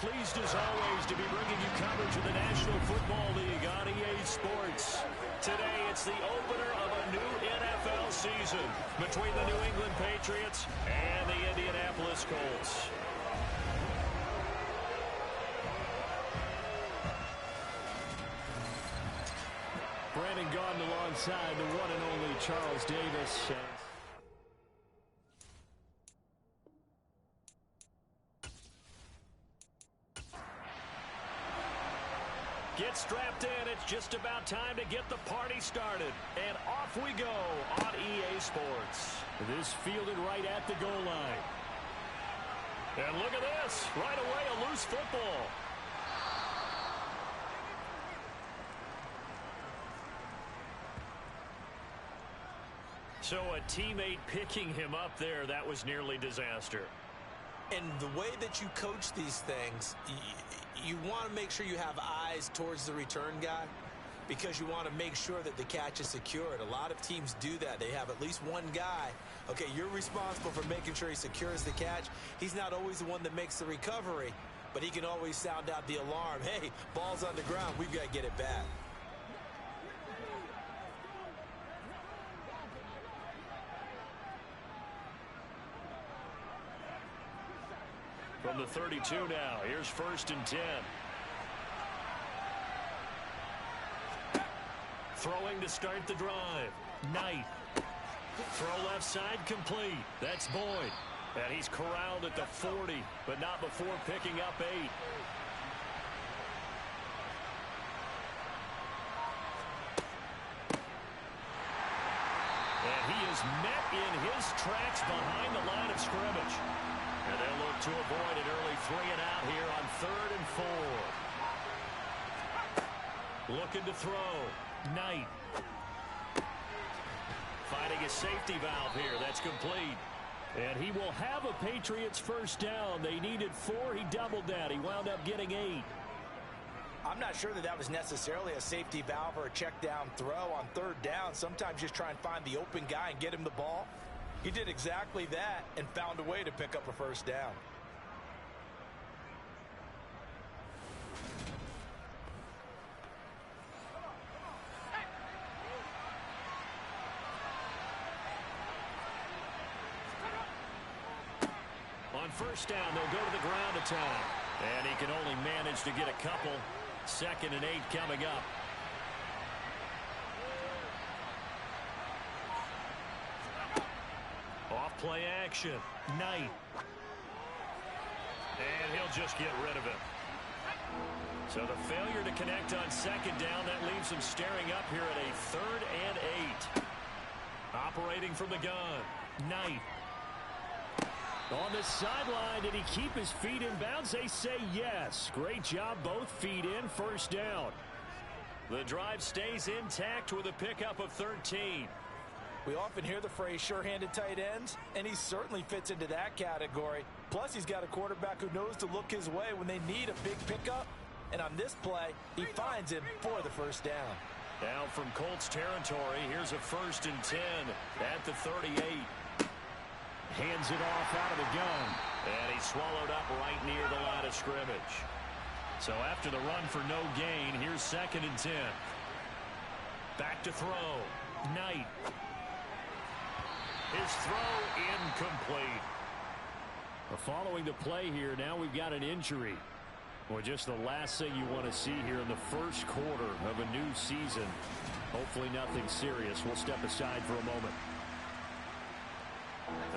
pleased as always to be bringing you coverage of the National Football League on EA Sports. Today, it's the opener of a new NFL season between the New England Patriots and the Indianapolis Colts. Brandon Gaudin alongside the one and only Charles Davis. Get strapped in. It's just about time to get the party started. And off we go on EA Sports. This fielded right at the goal line. And look at this. Right away, a loose football. So a teammate picking him up there, that was nearly disaster. And the way that you coach these things, you want to make sure you have eyes towards the return guy because you want to make sure that the catch is secured. A lot of teams do that. They have at least one guy. Okay, you're responsible for making sure he secures the catch. He's not always the one that makes the recovery, but he can always sound out the alarm. Hey, ball's on the ground. We've got to get it back. From the 32 now, here's 1st and 10. Throwing to start the drive. Knight. Throw left side complete. That's Boyd. And he's corralled at the 40, but not before picking up 8. And he is met in his tracks behind the line of scrimmage. And they'll look to avoid an early 3-and-out here on 3rd and 4. Looking to throw. Knight. Finding a safety valve here. That's complete. And he will have a Patriots first down. They needed 4. He doubled that. He wound up getting 8. I'm not sure that was necessarily a safety valve or a check down throw on 3rd down. Sometimes just try and find the open guy and get him the ball. He did exactly that and found a way to pick up a first down. On 1st down, they'll go to the ground attack. And he can only manage to get a couple. 2nd and 8 coming up. Off-play action. Knight. And he'll just get rid of it. So the failure to connect on 2nd down, that leaves him staring up here at a 3rd and 8. Operating from the gun. Knight. On the sideline, did he keep his feet in bounds? They say yes. Great job, both feet in, 1st down. The drive stays intact with a pickup of 13. We often hear the phrase sure-handed tight ends, and he certainly fits into that category. Plus, he's got a quarterback who knows to look his way when they need a big pickup. And on this play, he finds him for the first down. Now from Colts territory, here's a 1st and 10 at the 38. Hands it off out of the gun. And he's swallowed up right near the line of scrimmage. So after the run for no gain, here's 2nd and 10. Back to throw. Knight. His throw incomplete. Following the play here, now we've got an injury. Well, just the last thing you want to see here in the 1st quarter of a new season. Hopefully nothing serious. We'll step aside for a moment.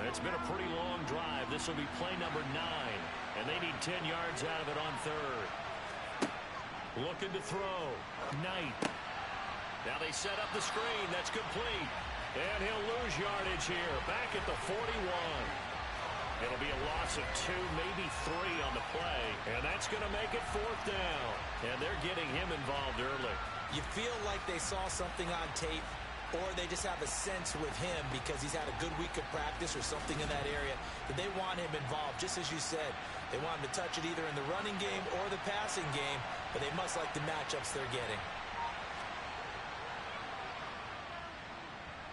It's been a pretty long drive. This will be play number 9. And they need 10 yards out of it on 3rd. Looking to throw. Knight. Now they set up the screen. That's complete. And he'll lose yardage here. Back at the 41. It'll be a loss of 2, maybe 3 on the play. And that's going to make it 4th down. And they're getting him involved early. You feel like they saw something on tape, or they just have a sense with him because he's had a good week of practice or something in that area that they want him involved. Just as you said, they want him to touch it either in the running game or the passing game, but they must like the matchups they're getting.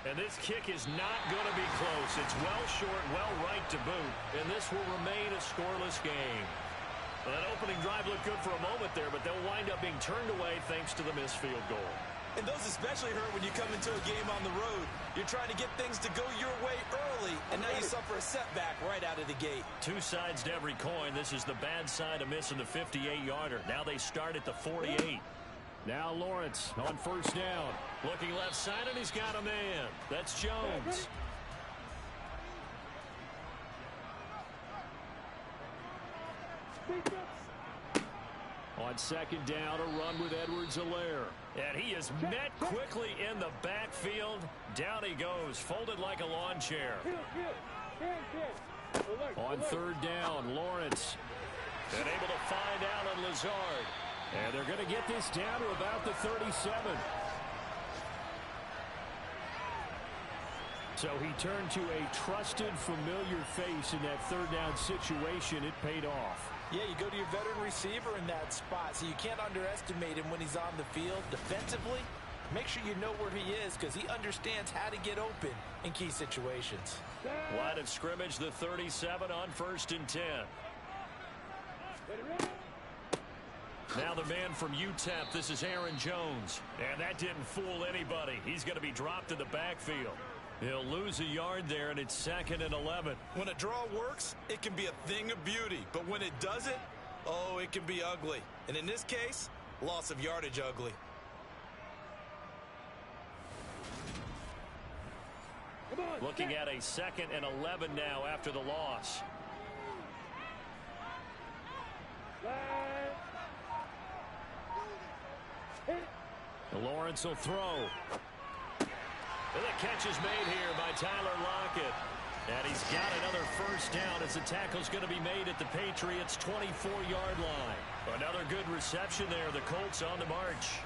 And this kick is not going to be close. It's well short, well right to boot. And this will remain a scoreless game. Well, that opening drive looked good for a moment there, but they'll wind up being turned away thanks to the missed field goal. And those especially hurt when you come into a game on the road. You're trying to get things to go your way early, and now you suffer a setback right out of the gate. Two sides to every coin. This is the bad side of missing the 58-yarder. Now they start at the 48. Now Lawrence on first down. Looking left side, and he's got a man. That's Jones. On second down, a run with Edwards-Helaire. And he is met quickly in the backfield. Down he goes, folded like a lawn chair. On third down, Lawrence. And able to find Allen Lazard. And they're going to get this down to about the 37. So he turned to a trusted, familiar face in that third down situation. It paid off. Yeah, you go to your veteran receiver in that spot, so you can't underestimate him when he's on the field defensively. Make sure you know where he is because he understands how to get open in key situations. Line of scrimmage, the 37 on first and 10. Now the man from UTEP, this is Aaron Jones. And that didn't fool anybody. He's going to be dropped in the backfield. He'll lose a yard there, and it's 2nd and 11. When a draw works, it can be a thing of beauty. But when it doesn't, oh, it can be ugly. And in this case, loss of yardage ugly. Looking at a 2nd and 11 now after the loss. Lawrence will throw. And the catch is made here by Tyler Lockett. And he's got another first down as the tackle's going to be made at the Patriots' 24-yard line. Another good reception there. The Colts on the march.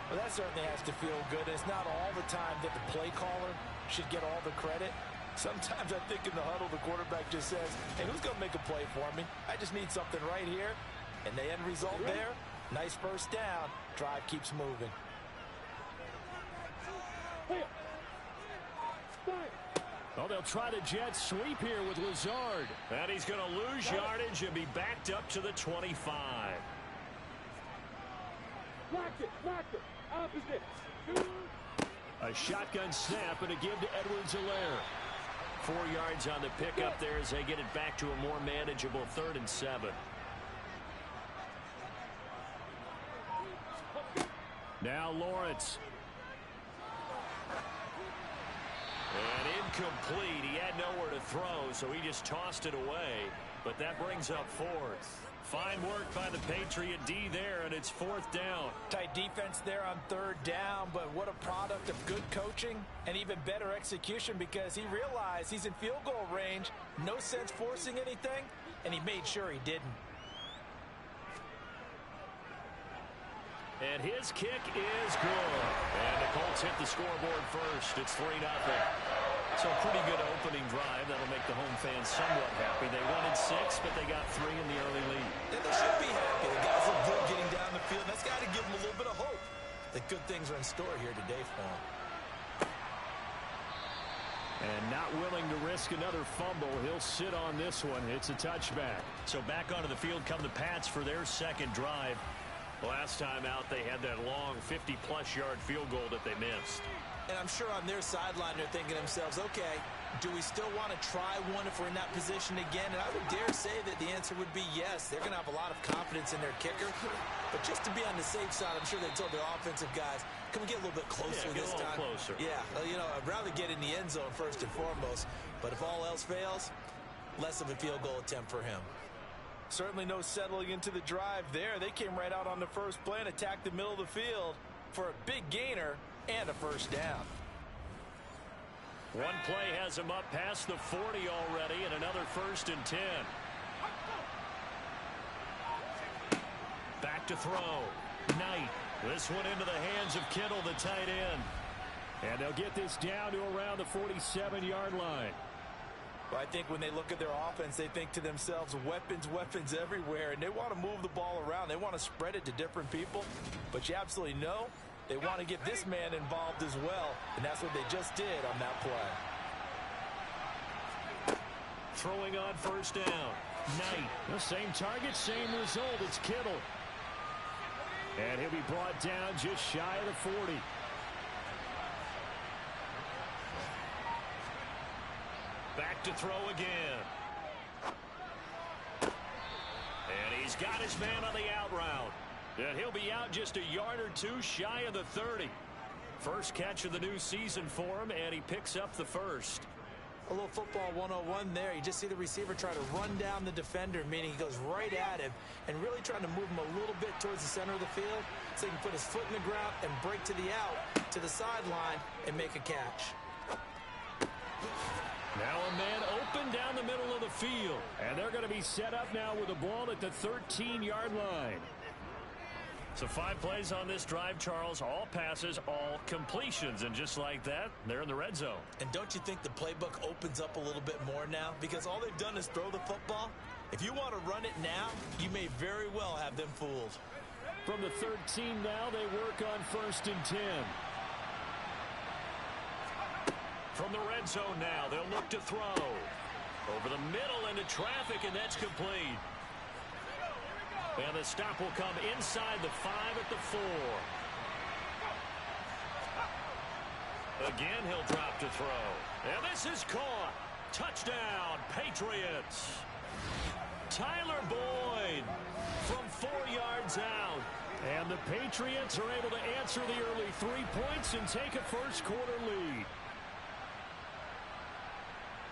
Well, that certainly has to feel good. It's not all the time that the play caller should get all the credit. Sometimes I think in the huddle, the quarterback just says, hey, who's going to make a play for me? I just need something right here. And the end result there, nice first down. Drive keeps moving. Oh, they'll try the jet sweep here with Lazard. And he's going to lose yardage and be backed up to the 25. Opposite. A shotgun snap and a give to Edwards-Helaire. 4 yards on the pickup there as they get it back to a more manageable 3rd and 7. Now Lawrence. And incomplete. He had nowhere to throw, so he just tossed it away. But that brings up 4th. Fine work by the Patriot D there, and it's 4th down. Tight defense there on 3rd down, but what a product of good coaching and even better execution because he realized he's in field goal range. No sense forcing anything, and he made sure he didn't. And his kick is good. And the Colts hit the scoreboard first. It's 3-0. So a pretty good opening drive. That'll make the home fans somewhat happy. They wanted 6, but they got 3 in the early lead. And they should be happy. The guys look good getting down the field. That's got to give them a little bit of hope that good things are in store here today for them. And not willing to risk another fumble. He'll sit on this one. It's a touchback. So back onto the field come the Pats for their second drive. Last time out, they had that long 50-plus yard field goal that they missed. And I'm sure on their sideline, they're thinking to themselves, okay, do we still want to try one if we're in that position again? And I would dare say that the answer would be yes. They're going to have a lot of confidence in their kicker. But just to be on the safe side, I'm sure they told their offensive guys, can we get a little bit closer this time? Closer. Yeah, you know, I'd rather get in the end zone first and foremost. But if all else fails, less of a field goal attempt for him. Certainly no settling into the drive there. They came right out on the first play and attacked the middle of the field for a big gainer and a first down. One play has him up past the 40 already and another 1st and 10. Back to throw. Knight. This one into the hands of Kittle, the tight end. And they'll get this down to around the 47-yard line. Well, I think when they look at their offense, they think to themselves, weapons, weapons everywhere, and they want to move the ball around. They want to spread it to different people, but you absolutely know they want to get this man involved as well, and that's what they just did on that play. Throwing on first down. Knight. The same target, same result. It's Kittle. And he'll be brought down just shy of the 40. Back to throw again. And he's got his man on the out route. And he'll be out just a yard or two shy of the 30. First catch of the new season for him, and he picks up the first. A little football 101 there. You just see the receiver try to run down the defender, meaning he goes right at him and really trying to move him a little bit towards the center of the field so he can put his foot in the ground and break to the out, to the sideline, and make a catch. Now a man open down the middle of the field. And they're going to be set up now with the ball at the 13-yard line. So 5 plays on this drive, Charles. All passes, all completions. And just like that, they're in the red zone. And don't you think the playbook opens up a little bit more now? Because all they've done is throw the football. If you want to run it now, you may very well have them fooled. From the 13 now, they work on first and 10. From the red zone now, they'll look to throw. Over the middle into traffic, and that's complete. And the stop will come inside the 5 at the 4. Again, he'll drop to throw. And this is caught. Touchdown, Patriots. Tyler Boyd from 4 yards out. And the Patriots are able to answer the early 3 points and take a first-quarter lead.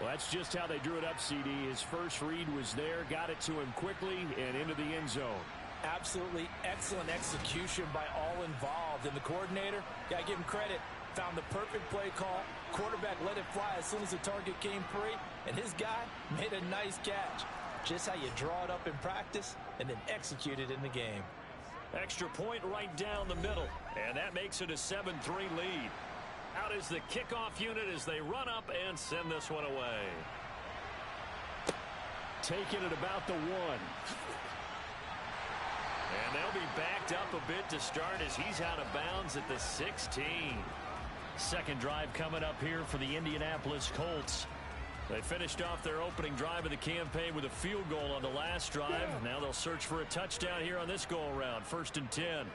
Well, that's just how they drew it up, CD. His first read was there, got it to him quickly, and into the end zone. Absolutely excellent execution by all involved. And the coordinator, got to give him credit, found the perfect play call. Quarterback let it fly as soon as the target came free, and his guy made a nice catch. Just how you draw it up in practice and then execute it in the game. Extra point right down the middle, and that makes it a 7-3 lead. Out is the kickoff unit as they run up and send this one away. Taking it about the 1. And they'll be backed up a bit to start as he's out of bounds at the 16. Second drive coming up here for the Indianapolis Colts. They finished off their opening drive of the campaign with a field goal on the last drive. Now they'll search for a touchdown here on this go-around. First and 10.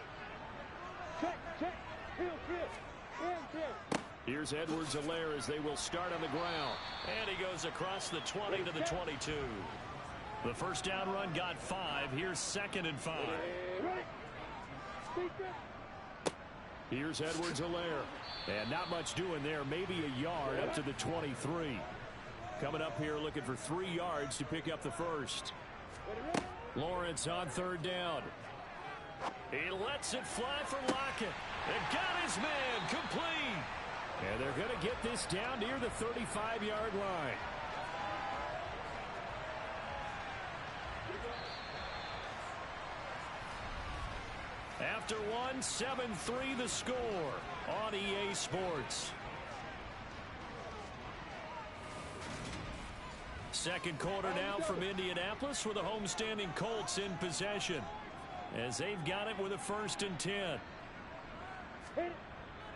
Here's Edwards-Helaire as they will start on the ground. And he goes across the 20 to the 22. The first down run got 5. Here's 2nd and 5. Here's Edwards-Helaire. And not much doing there. Maybe a yard up to the 23. Coming up here looking for 3 yards to pick up the first. Lawrence on 3rd down. He lets it fly for Lockett. And got his man complete. And they're going to get this down near the 35-yard line. After 7-3 the score on EA Sports. Second quarter now from Indianapolis with the homestanding Colts in possession. As they've got it with a 1st and 10.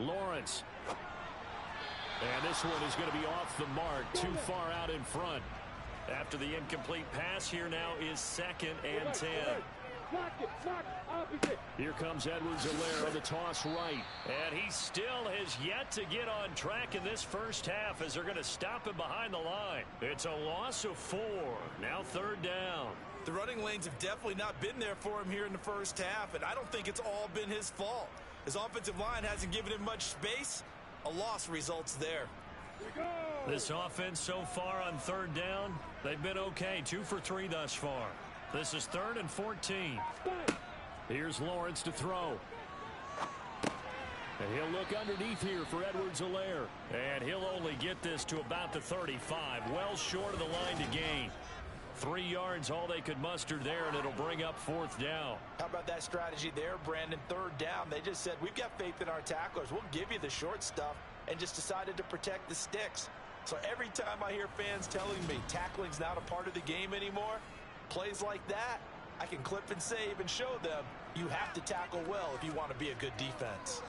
Lawrence. And this one is going to be off the mark, too far out in front. After the incomplete pass, here now is 2nd and 10. Here comes Edwards-Helaire on the toss right. And he still has yet to get on track in this first half as they're going to stop him behind the line. It's a loss of 4. Now 3rd down. The running lanes have definitely not been there for him here in the first half, and I don't think it's all been his fault. His offensive line hasn't given him much space. A loss results there. This offense so far on 3rd down, they've been okay. 2 for 3 thus far. This is 3rd and 14. Here's Lawrence to throw. And he'll look underneath here for Edwards-Helaire. And he'll only get this to about the 35. Well short of the line to gain. 3 yards all they could muster there, and it'll bring up 4th down. How about that strategy there, Brandon? 3rd down. They just said, we've got faith in our tacklers. We'll give you the short stuff, and just decided to protect the sticks. So every time I hear fans telling me tackling's not a part of the game anymore, plays like that, I can clip and save and show them you have to tackle well if you want to be a good defense.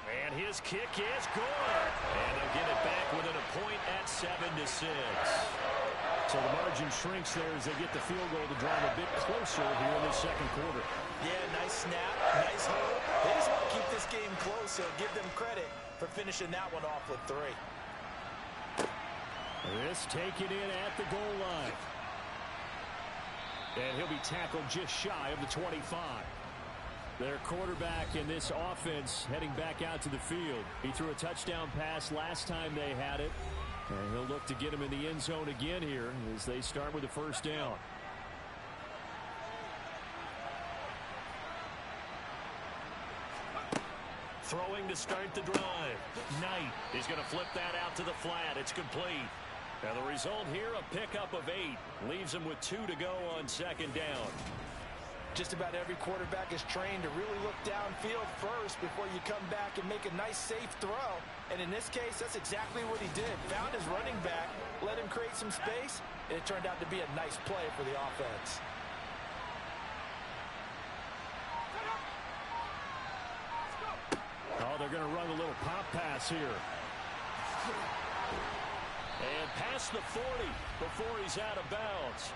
And his kick is good. And they'll get it back within a point at 7-6. So the margin shrinks there as they get the field goal to draw them a bit closer here in the second quarter. Yeah, nice snap, nice hold. They just want to keep this game close, so give them credit for finishing that one off with 3. This taken in at the goal line. And he'll be tackled just shy of the 25. Their quarterback in this offense heading back out to the field. He threw a touchdown pass last time they had it. And he'll look to get him in the end zone again here as they start with the first down. Throwing to start the drive. Knight is going to flip that out to the flat. It's complete. Now the result here, a pickup of 8. Leaves him with 2 to go on second down. Just about every quarterback is trained to really look downfield first before you come back and make a nice, safe throw. And in this case, that's exactly what he did. Found his running back, let him create some space, and it turned out to be a nice play for the offense. Oh, they're going to run a little pop pass here. And past the 40 before he's out of bounds.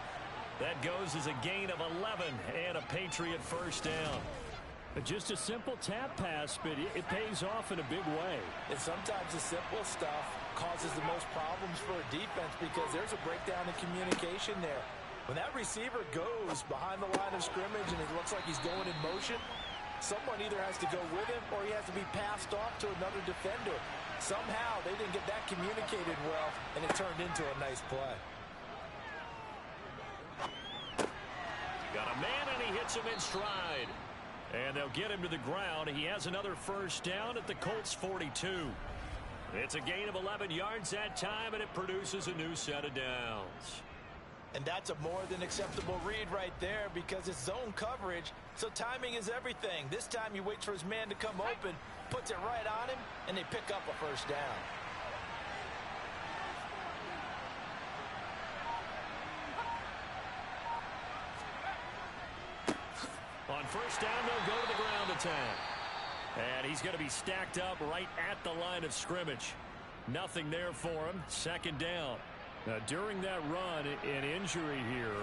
That goes as a gain of 11 and a Patriot first down. Just a simple tap pass, but it pays off in a big way. And sometimes the simple stuff causes the most problems for a defense because there's a breakdown in communication there. When that receiver goes behind the line of scrimmage and it looks like he's going in motion, someone either has to go with him or he has to be passed off to another defender. Somehow they didn't get that communicated well, and it turned into a nice play. Got a man, and he hits him in stride. And they'll get him to the ground. He has another first down at the Colts 42. It's a gain of 11 yards that time, and it produces a new set of downs. And that's a more than acceptable read right there because it's zone coverage, so timing is everything. This time he waits for his man to come open, puts it right on him, and they pick up a first down. On first down, they'll go to the ground attack. And he's going to be stacked up right at the line of scrimmage. Nothing there for him. Second down. Now, during that run, an injury here.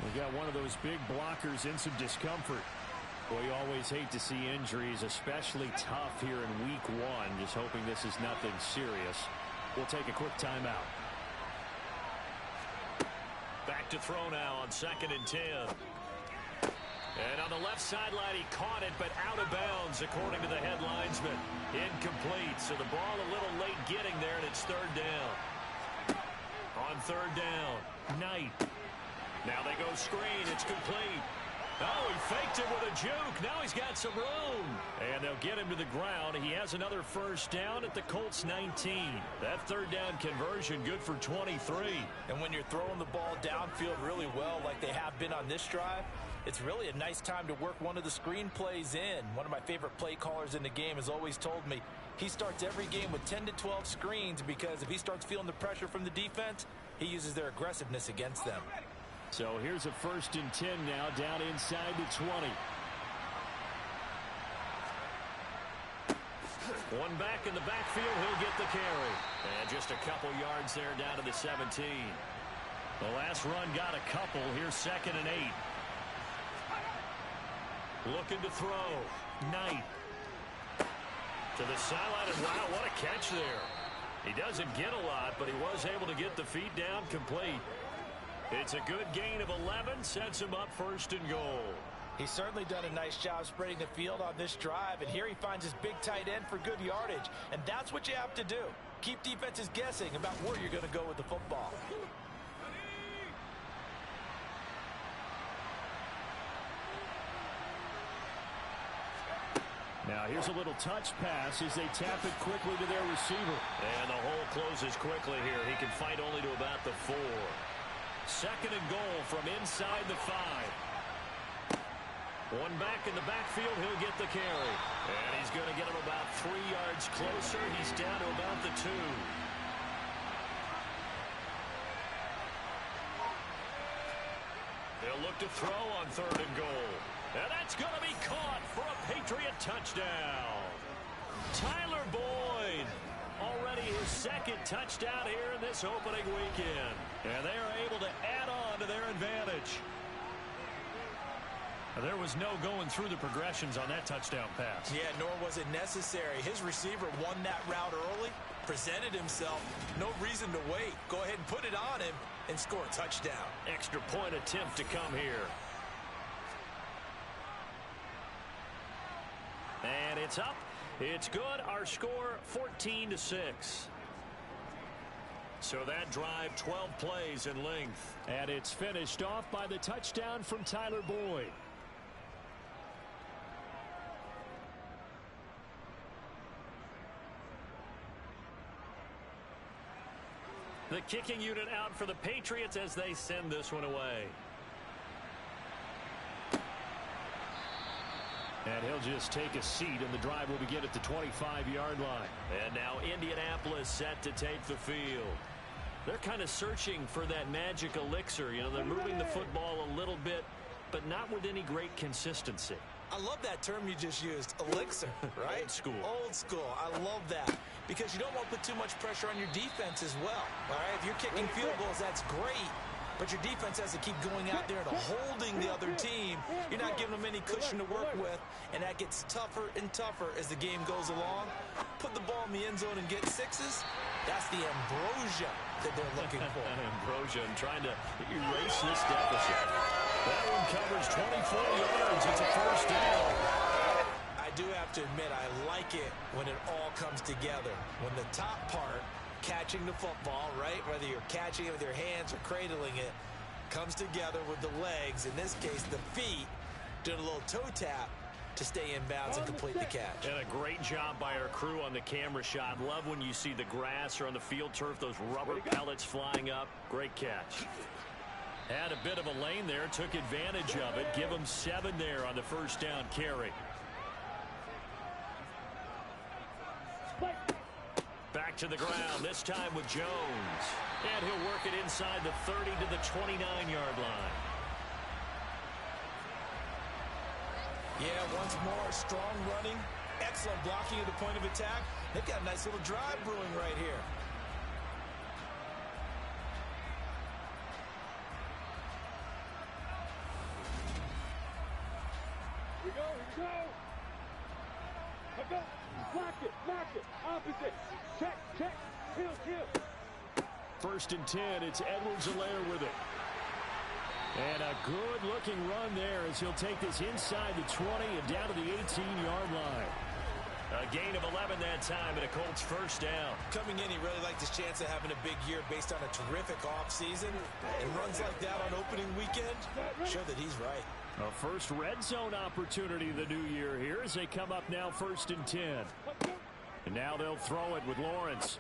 We got one of those big blockers in some discomfort. Boy, you always hate to see injuries, especially tough here in week 1. Just hoping this is nothing serious. We'll take a quick timeout. Back to throw now on 2nd and 10. And on the left sideline, he caught it, but out of bounds, according to the head linesman. Incomplete, so the ball a little late getting there, and it's 3rd down. On 3rd down, Knight. Now they go screen. It's complete. Oh, he faked it with a juke. Now he's got some room. And they'll get him to the ground. He has another first down at the Colts 19. That 3rd down conversion good for 23. And when you're throwing the ball downfield really well like they have been on this drive, it's really a nice time to work one of the screen plays in. One of my favorite play callers in the game has always told me he starts every game with 10 to 12 screens because if he starts feeling the pressure from the defense, he uses their aggressiveness against them. So here's a 1st and 10 now down inside the 20. One back in the backfield, he'll get the carry. And just a couple yards there down to the 17. The last run got a couple. Here's 2nd and 8. Looking to throw. Knight. To the sideline, and wow, what a catch there. He doesn't get a lot, but he was able to get the feet down complete. It's a good gain of 11, sets him up 1st and goal. He's certainly done a nice job spreading the field on this drive, and here he finds his big tight end for good yardage, and that's what you have to do. Keep defenses guessing about where you're going to go with the football. Now here's a little touch pass as they tap it quickly to their receiver. And the hole closes quickly here. He can fight only to about the 4. 2nd and goal from inside the 5. One back in the backfield, he'll get the carry. And he's going to get him about 3 yards closer. He's down to about the 2. They'll look to throw on 3rd and goal. And that's going to be caught for a Patriot touchdown. Tyler Boyd, already his second touchdown here in this opening weekend. And they are able to add on to their advantage. There was no going through the progressions on that touchdown pass. Yeah, nor was it necessary. His receiver won that route early, presented himself. No reason to wait. Go ahead and put it on him and score a touchdown. Extra point attempt to come here. And it's up. It's good. Our score 14-6. So that drive 12 plays in length. And it's finished off by the touchdown from Tyler Boyd. The kicking unit out for the Patriots as they send this one away. And he'll just take a seat, and the drive will begin at the 25-yard line. And now Indianapolis set to take the field. They're kind of searching for that magic elixir. You know, they're moving the football a little bit, but not with any great consistency. I love that term you just used, elixir, right? Old school. Old school. I love that. Because you don't want to put too much pressure on your defense as well. All right, if you're kicking field goals, that's great. But your defense has to keep going out there and holding the other team. You're not giving them any cushion to work with, and that gets tougher and tougher as the game goes along. Put the ball in the end zone and get sixes. That's the ambrosia that they're looking for. Ambrosia and trying to erase this deficit. That one covers 24 yards. It's a first down. I do have to admit, I like it when it all comes together. When the top part, catching the football, right, whether you're catching it with your hands or cradling it, comes together with the legs, in this case the feet, doing a little toe tap to stay in bounds and complete the catch. And a great job by our crew on the camera shot. Love when you see the grass or on the field turf, those rubber pellets flying up. Great catch. Had a bit of a lane there, took advantage of it. Give him 7 there on the first down carry. Back to the ground, this time with Jones. And he'll work it inside the 30 to the 29-yard line. Yeah, once more, strong running, excellent blocking at the point of attack. They've got a nice little drive brewing right here. Here we go. Block it, opposite. Check, kill. First and 10, it's Edwards-Helaire with it. And a good-looking run there as he'll take this inside the 20 and down to the 18-yard line. A gain of 11 that time and a Colts first down. Coming in, he really liked his chance of having a big year based on a terrific offseason. And runs like that on opening weekend show that he's right. A first red zone opportunity the new year here as they come up now first and 10. And now they'll throw it with Lawrence.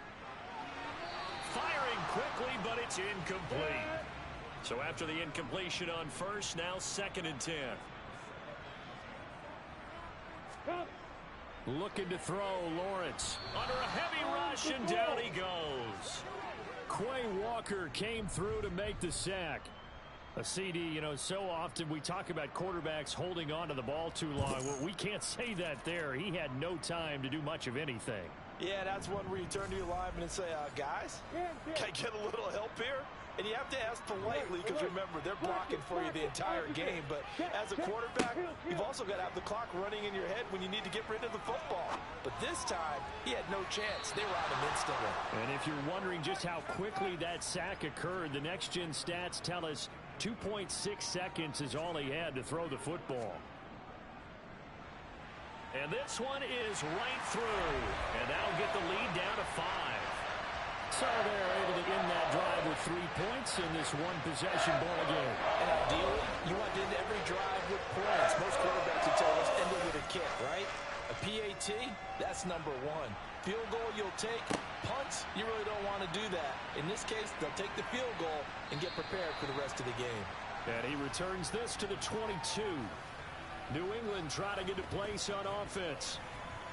Firing quickly, but it's incomplete. So after the incompletion on first, now second and 10. Looking to throw, Lawrence. Under a heavy rush, and down he goes. Quay Walker came through to make the sack. A CD, you know, so often we talk about quarterbacks holding on to the ball too long. Well, we can't say that there. He had no time to do much of anything. Yeah, that's one where you turn to your lineman and say, guys, can I get a little help here? And you have to ask politely because, remember, they're blocking for you the entire game. But as a quarterback, you've also got to have the clock running in your head when you need to get rid of the football. But this time, he had no chance. They were on him instantly. And if you're wondering just how quickly that sack occurred, the next-gen stats tell us 2.6 seconds is all he had to throw the football. And this one is right through. And that'll get the lead down to 5. So they're able to end that drive with 3 points in this one-possession ball game. And ideally, you want to end every drive with points. Most quarterbacks would tell us end it with a kick, right? A PAT, that's number 1. Field goal you'll take. Punts, you really don't want to do that. In this case, they'll take the field goal and get prepared for the rest of the game. And he returns this to the 22. New England trying to get a place on offense.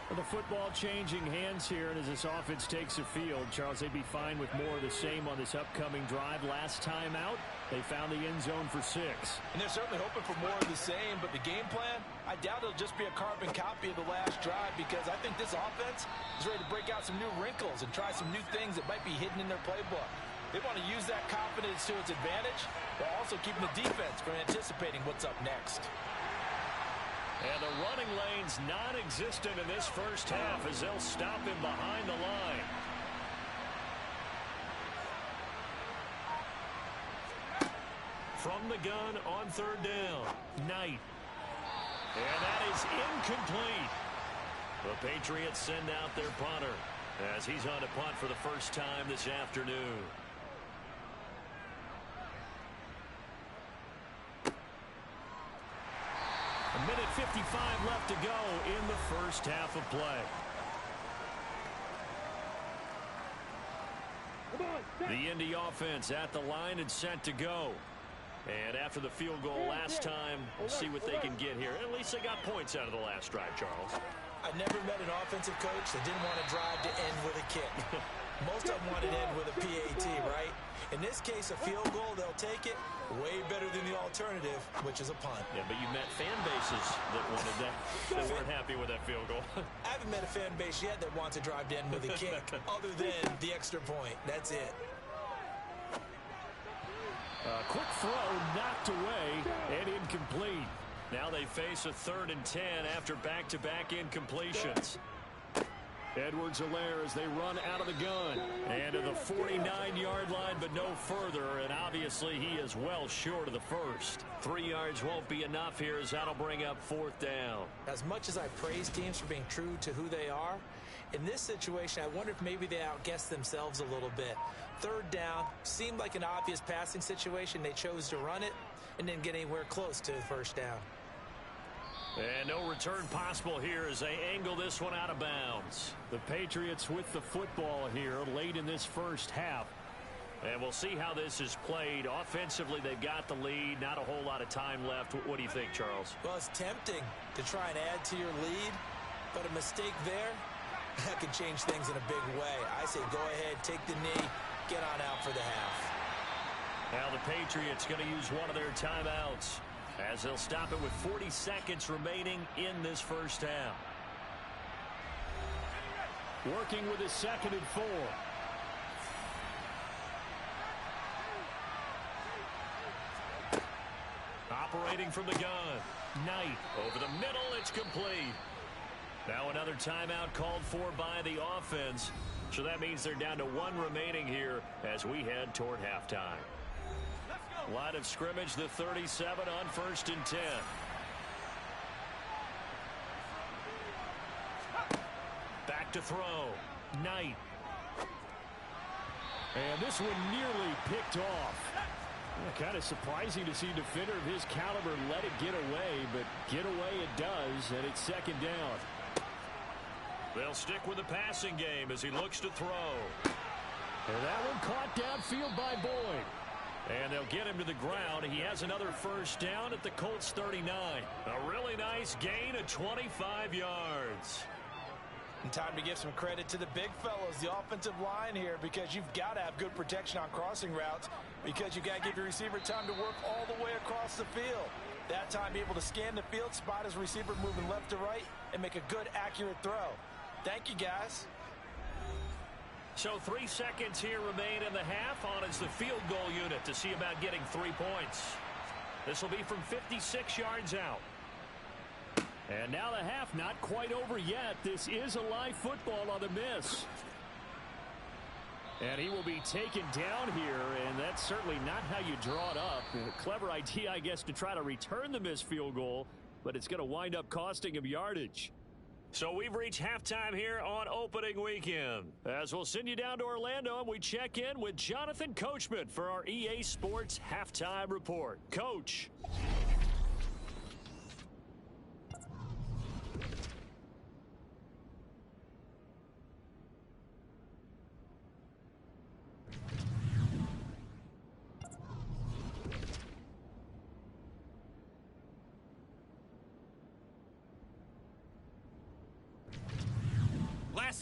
The football changing hands here, and as this offense takes the field, Charles, they'd be fine with more of the same on this upcoming drive. Last time out, they found the end zone for 6. And they're certainly hoping for more of the same, but the game plan, I doubt it'll just be a carbon copy of the last drive, because I think this offense is ready to break out some new wrinkles and try some new things that might be hidden in their playbook. They want to use that confidence to its advantage while also keeping the defense from anticipating what's up next. And the running lane's non-existent in this first half as they'll stop him behind the line. From the gun on 3rd down, Knight. And that is incomplete. The Patriots send out their punter as he's on to punt for the first time this afternoon. A minute 55 left to go in the first half of play. The Indy offense at the line and set to go. And after the field goal last time, we'll see what they can get here. At least they got points out of the last drive, Charles. I never met an offensive coach that didn't want to drive to end with a kick. Most of them want to end with a PAT, right? In this case, a field goal, they'll take it. Way better than the alternative, which is a punt. Yeah, but you met fan bases that wanted that, that weren't happy with that field goal. I haven't met a fan base yet that wants to drive to end with a kick, other than the extra point. That's it. Quick throw knocked away and incomplete. Now they face a 3rd and 10 after back-to-back incompletions. Edwards-Helaire as they run out of the gun. And to the 49-yard line, but no further. And obviously he is well short of the first. 3 yards won't be enough here as that'll bring up 4th down. As much as I praise teams for being true to who they are, in this situation, I wonder if maybe they outguessed themselves a little bit. 3rd down seemed like an obvious passing situation. They chose to run it and didn't get anywhere close to the 1st down. And no return possible here as they angle this one out of bounds. The Patriots with the football here late in this first half. And we'll see how this is played. Offensively, they've got the lead. Not a whole lot of time left. What do you think, Charles? Well, it's tempting to try and add to your lead, but a mistake there, that could change things in a big way. I say go ahead, take the knee, get on out for the half. Now the Patriots going to use one of their timeouts as they'll stop it with 40 seconds remaining in this first half. Working with his 2nd and 4. Operating from the gun. Knight over the middle. It's complete. Now another timeout called for by the offense. So that means they're down to 1 remaining here as we head toward halftime. Line of scrimmage, the 37 on 1st and 10. Back to throw. Knight. And this one nearly picked off. Kind of surprising to see a defender of his caliber let it get away, but get away it does, and it's 2nd down. They'll stick with the passing game as he looks to throw. And that one caught downfield by Boyd. And they'll get him to the ground. He has another 1st down at the Colts 39. A really nice gain of 25 yards. And time to give some credit to the big fellows, the offensive line here, because you've got to have good protection on crossing routes, because you've got to give your receiver time to work all the way across the field. That time, be able to scan the field, spot his receiver moving left to right, and make a good, accurate throw. Thank you, guys. So 3 seconds here remain in the half. On is the field goal unit to see about getting 3 points. This will be from 56 yards out. And now the half not quite over yet. This is a live football on the miss. And he will be taken down here, and that's certainly not how you draw it up. A clever idea, I guess, to try to return the missed field goal, but it's going to wind up costing him yardage. So we've reached halftime here on opening weekend. As we'll send you down to Orlando, and we check in with Jonathan Coachman for our EA Sports Halftime Report. Coach.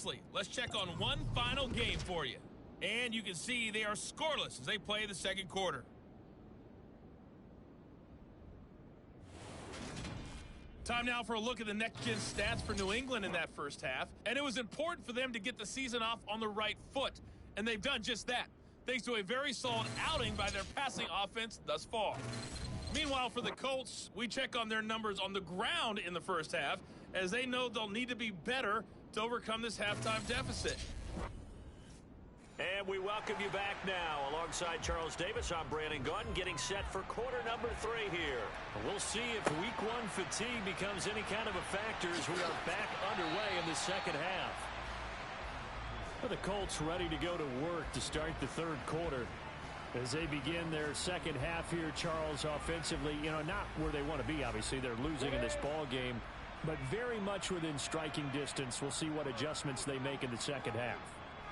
Lastly, let's check on one final game for you. And you can see they are scoreless as they play the second quarter. Time now for a look at the next-gen stats for New England in that first half. And it was important for them to get the season off on the right foot. And they've done just that, thanks to a very solid outing by their passing offense thus far. Meanwhile, for the Colts, we check on their numbers on the ground in the first half, as they know they'll need to be better to overcome this halftime deficit. And we welcome you back now. Alongside Charles Davis, I'm Brandon Gautin, getting set for quarter number 3 here. We'll see if week 1 fatigue becomes any kind of a factor as we are back underway in the second half. The Colts ready to go to work to start the third quarter. As they begin their second half here, Charles, offensively, not where they want to be, obviously. They're losing in this ball game, but very much within striking distance. We'll see what adjustments they make in the second half.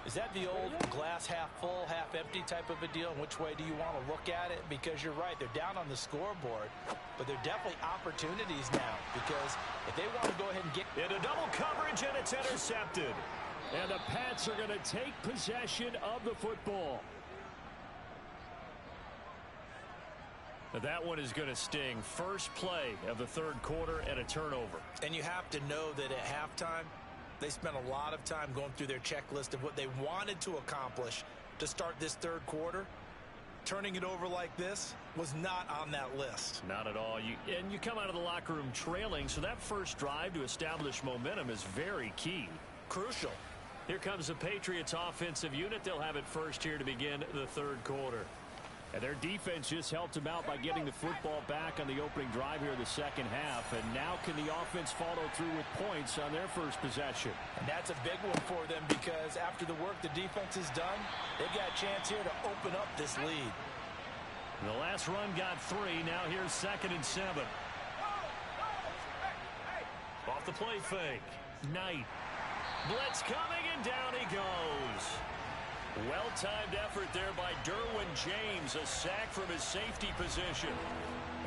Is that the old glass half full, half empty type of a deal? And which way do you want to look at it? Because you're right, they're down on the scoreboard, but they're definitely opportunities now. Because if they want to go ahead and get into double coverage, and it's intercepted. And the Pats are going to take possession of the football. That one is going to sting. First play of the third quarter and a turnover. And you have to know that at halftime, they spent a lot of time going through their checklist of what they wanted to accomplish to start this third quarter. Turning it over like this was not on that list. Not at all. You come out of the locker room trailing, so that first drive to establish momentum is very key. Crucial. Here comes the Patriots offensive unit. They'll have it first here to begin the third quarter. And their defense just helped them out by getting the football back on the opening drive here in the second half. And now can the offense follow through with points on their first possession? And that's a big one for them, because after the work the defense has done, they've got a chance here to open up this lead. The last run got 3. Now here's 2nd and 7. Off the play fake. Knight. Blitz coming, and down he goes. Well-timed effort there by Derwin James. A sack from his safety position.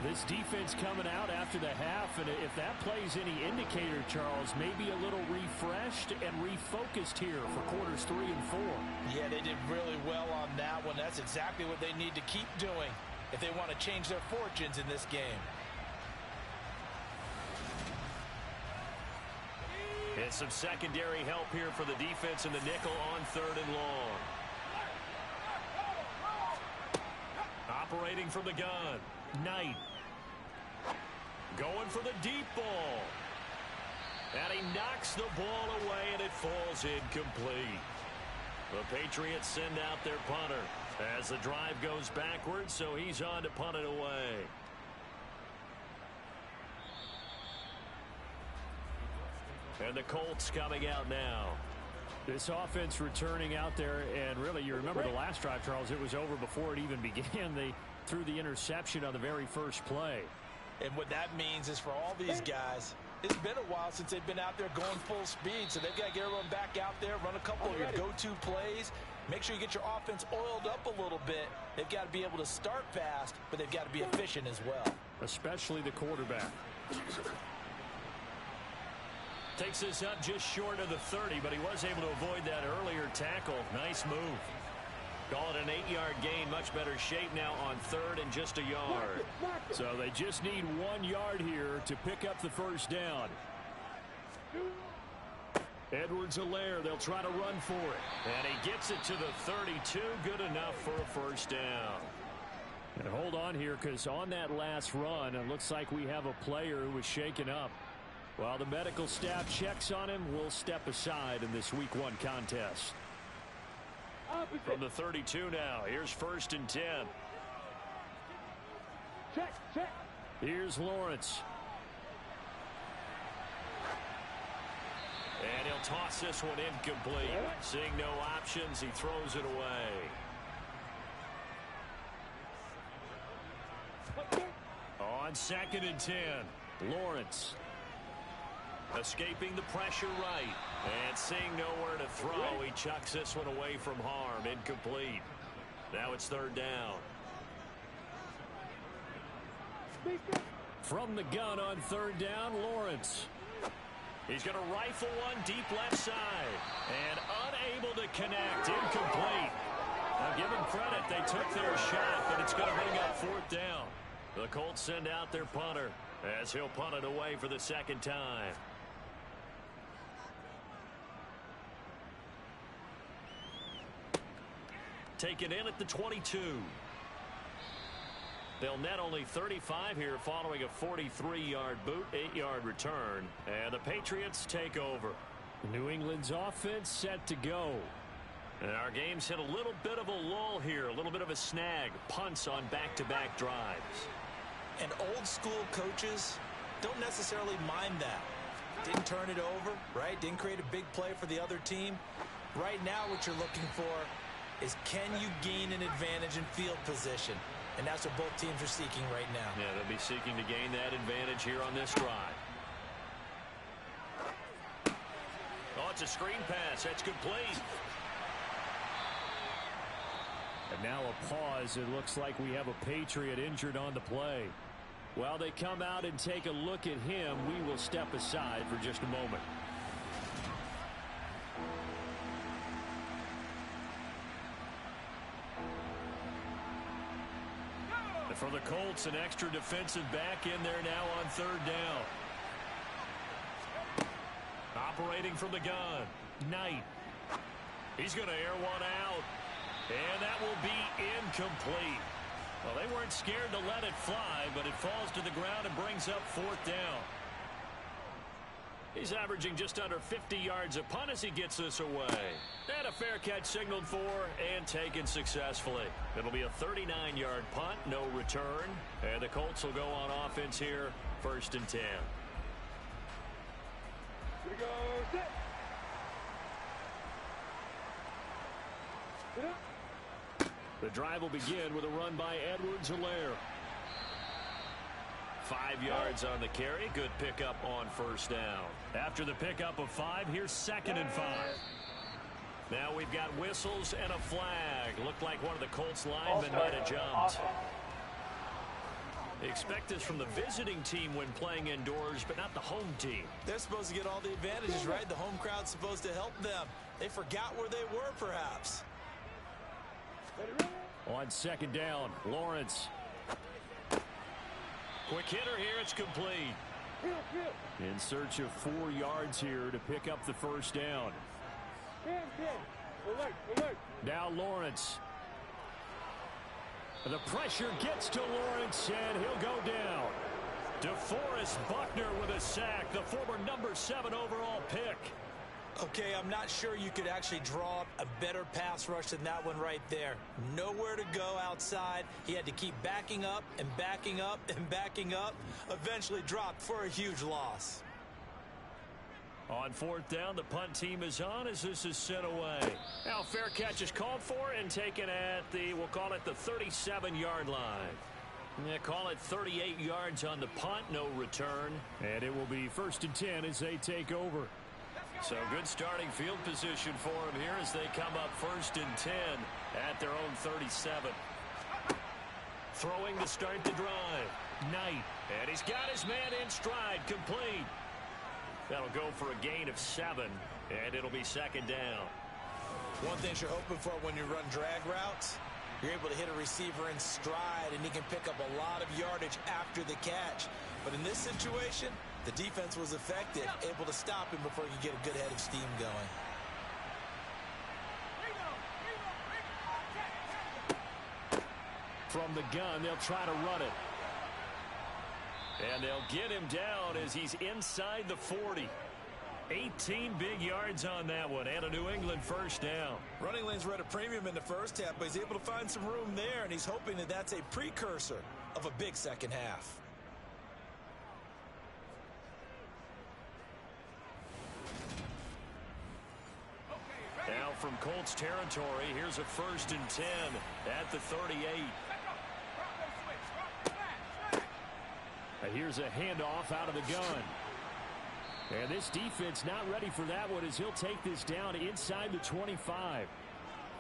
This defense coming out after the half, and if that plays any indicator, Charles, maybe a little refreshed and refocused here for quarters 3 and 4. Yeah, they did really well on that one. That's exactly what they need to keep doing if they want to change their fortunes in this game. And some secondary help here for the defense in the nickel on 3rd and long. Operating from the gun. Knight. Going for the deep ball. And he knocks the ball away, and it falls incomplete. The Patriots send out their punter as the drive goes backwards, so he's on to punt it away. And the Colts coming out now. This offense returning out there, and really, you remember the last drive, Charles, it was over before it even began. They threw the interception on the very first play. And what that means is for all these guys, it's been a while since they've been out there going full speed, so they've got to get everyone back out there, run a couple of your go-to plays, make sure you get your offense oiled up a little bit. They've got to be able to start fast, but they've got to be efficient as well. Especially the quarterback. Takes this up just short of the 30, but he was able to avoid that earlier tackle. Nice move. Call it an 8-yard gain. Much better shape now on 3rd and just a yard. So they just need 1 yard here to pick up the first down. Edwards-Helaire, they'll try to run for it. And he gets it to the 32. Good enough for a first down. And hold on here, because on that last run, it looks like we have a player who was shaken up. While the medical staff checks on him, we'll step aside in this Week 1 contest. From the 32 now, here's 1st and 10. Check. Here's Lawrence. And he'll toss this one incomplete. Seeing no options, he throws it away. On 2nd and 10, Lawrence. Escaping the pressure right. And seeing nowhere to throw, he chucks this one away from harm. Incomplete. Now it's 3rd down. From the gun on 3rd down, Lawrence. He's going to rifle one deep left side. And unable to connect. Incomplete. Now, give them credit. They took their shot, but it's going to bring up 4th down. The Colts send out their punter as he'll punt it away for the second time. Taken in at the 22. They'll net only 35 here following a 43-yard boot, 8-yard return. And the Patriots take over. New England's offense set to go. And our game's hit a little bit of a lull here, a little bit of a snag. Punts on back-to-back drives. And old-school coaches don't necessarily mind that. Didn't turn it over, right? Didn't create a big play for the other team. Right now what you're looking for is, can you gain an advantage in field position? And that's what both teams are seeking right now. Yeah, they'll be seeking to gain that advantage here on this drive. Oh, it's a screen pass. That's complete. And now a pause. It looks like we have a Patriot injured on the play. While they come out and take a look at him, we will step aside for just a moment. For the Colts, an extra defensive back in there now on 3rd down. Operating from the gun. Knight. He's going to air one out. And that will be incomplete. Well, they weren't scared to let it fly, but it falls to the ground and brings up 4th down. He's averaging just under 50 yards a punt as he gets this away. And a fair catch signaled for and taken successfully. It'll be a 39-yard punt, no return. And the Colts will go on offense here, 1st and 10. Here we go, set. Sit up. The drive will begin with a run by Edwards-Helaire. 5 yards on the carry. Good pickup on 1st down. After the pickup of 5, here's 2nd and 5. Now we've got whistles and a flag. Looked like one of the Colts linemen might have jumped. Expect this from the visiting team when playing indoors, but not the home team. They're supposed to get all the advantages, right? The home crowd's supposed to help them. They forgot where they were, perhaps. On 2nd down, Lawrence. Quick hitter here. It's complete. In search of 4 yards here to pick up the 1st down. Now Lawrence. The pressure gets to Lawrence, and he'll go down. DeForest Buckner with a sack, the former number 7 overall pick. Okay, I'm not sure you could actually draw a better pass rush than that one right there. Nowhere to go outside. He had to keep backing up and backing up and backing up. Eventually dropped for a huge loss. On 4th down, the punt team is on as this is sent away. Now fair catch is called for and taken at the, we'll call it the 37-yard line. Yeah, call it 38 yards on the punt, no return. And it will be 1st and 10 as they take over. So good starting field position for them here as they come up 1st and 10 at their own 37. Throwing to start the drive. Knight. And he's got his man in stride. Complete. That'll go for a gain of 7. And it'll be 2nd down. One thing you're hoping for when you run drag routes, you're able to hit a receiver in stride and he can pick up a lot of yardage after the catch. But in this situation, the defense was effective, able to stop him before he could get a good head of steam going. From the gun, they'll try to run it. And they'll get him down as he's inside the 40. 18 big yards on that one, and a New England 1st down. Running lanes were at a premium in the first half, but he's able to find some room there, and he's hoping that that's a precursor of a big second half. Now from Colts territory, here's a 1st and 10 at the 38. And here's a handoff out of the gun. And this defense not ready for that one as he'll take this down inside the 25.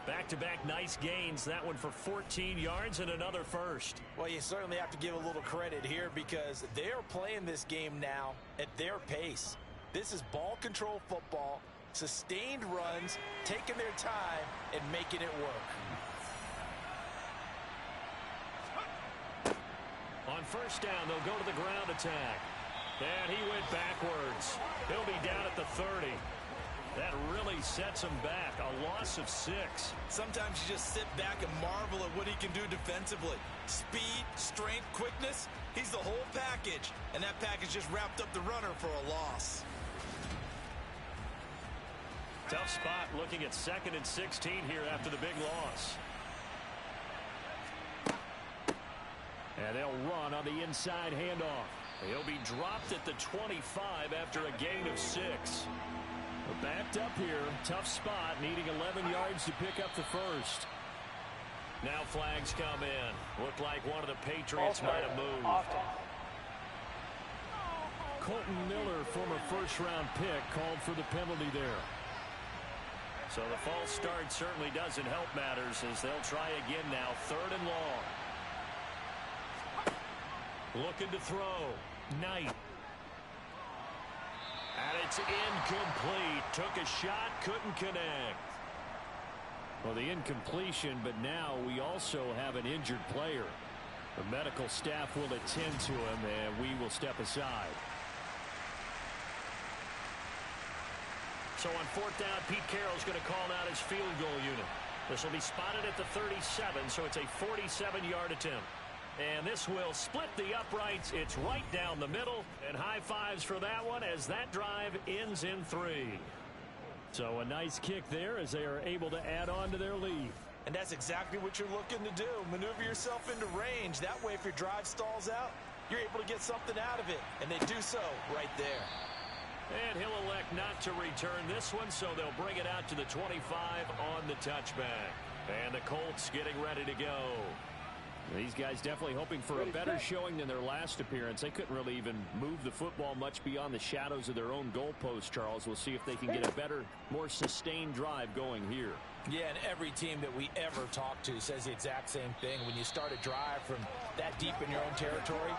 Back-to-back nice gains. That one for 14 yards and another 1st. Well, you certainly have to give a little credit here because they're playing this game now at their pace. This is ball control football, sustained runs, taking their time, and making it work. On first down, they'll go to the ground attack. And he went backwards. He'll be down at the 30. That really sets him back. A loss of 6. Sometimes you just sit back and marvel at what he can do defensively. Speed, strength, quickness. He's the whole package. And that package just wrapped up the runner for a loss. Tough spot looking at 2nd and 16 here after the big loss. And they'll run on the inside handoff. He'll be dropped at the 25 after a gain of 6. We're backed up here. Tough spot, needing 11 yards to pick up the first. Now flags come in. Looked like one of the Patriots might have moved. Colton Miller, former first-round pick, called for the penalty there. So the false start certainly doesn't help matters as they'll try again now. 3rd and long. Looking to throw. Knight. And it's incomplete. Took a shot, couldn't connect. Well, the incompletion, but now we also have an injured player. The medical staff will attend to him, and we will step aside. So on 4th down, Pete Carroll's going to call out his field goal unit. This will be spotted at the 37, so it's a 47-yard attempt. And this will split the uprights. It's right down the middle. And high fives for that one as that drive ends in 3. So a nice kick there as they are able to add on to their lead. And that's exactly what you're looking to do. Maneuver yourself into range. That way, if your drive stalls out, you're able to get something out of it. And they do so right there. And he'll elect not to return this one, so they'll bring it out to the 25 on the touchback. And the Colts getting ready to go. These guys definitely hoping for a better showing than their last appearance. They couldn't really even move the football much beyond the shadows of their own goalpost, Charles. We'll see if they can get a better, more sustained drive going here. Yeah, and every team that we ever talk to says the exact same thing. When you start a drive from that deep in your own territory,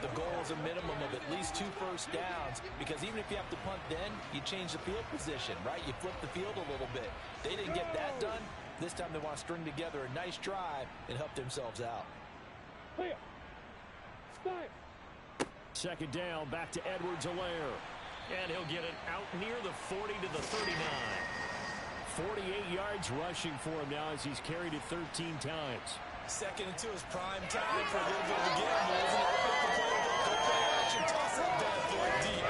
the goal is a minimum of at least 2 first downs, because even if you have to punt then, you change the field position, right? You flip the field a little bit. They didn't get that done. This time they want to string together a nice drive and help themselves out. Clear. Start. 2nd down, back to Edwards-Helaire. And he'll get it out near the 40 to the 39. 48 yards rushing for him now as he's carried it 13 times. 2nd and 2 is prime time for a little bit of a gamble, isn't it? Open up the playbook, go play action, toss that bad boy deep.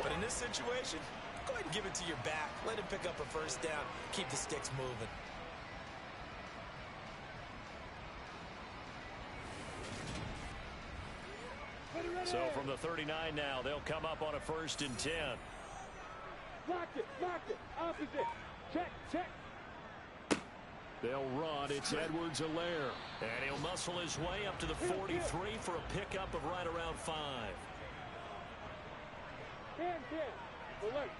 But in this situation, go ahead and give it to your back. Let him pick up a first down. Keep the sticks moving. So from the 39 now, they'll come up on a 1st and 10. Lock it, opposite. Check, check. They'll run. It's Edwards-Helaire. And he'll muscle his way up to the 43 for a pickup of right around 5. Hands in. Alert.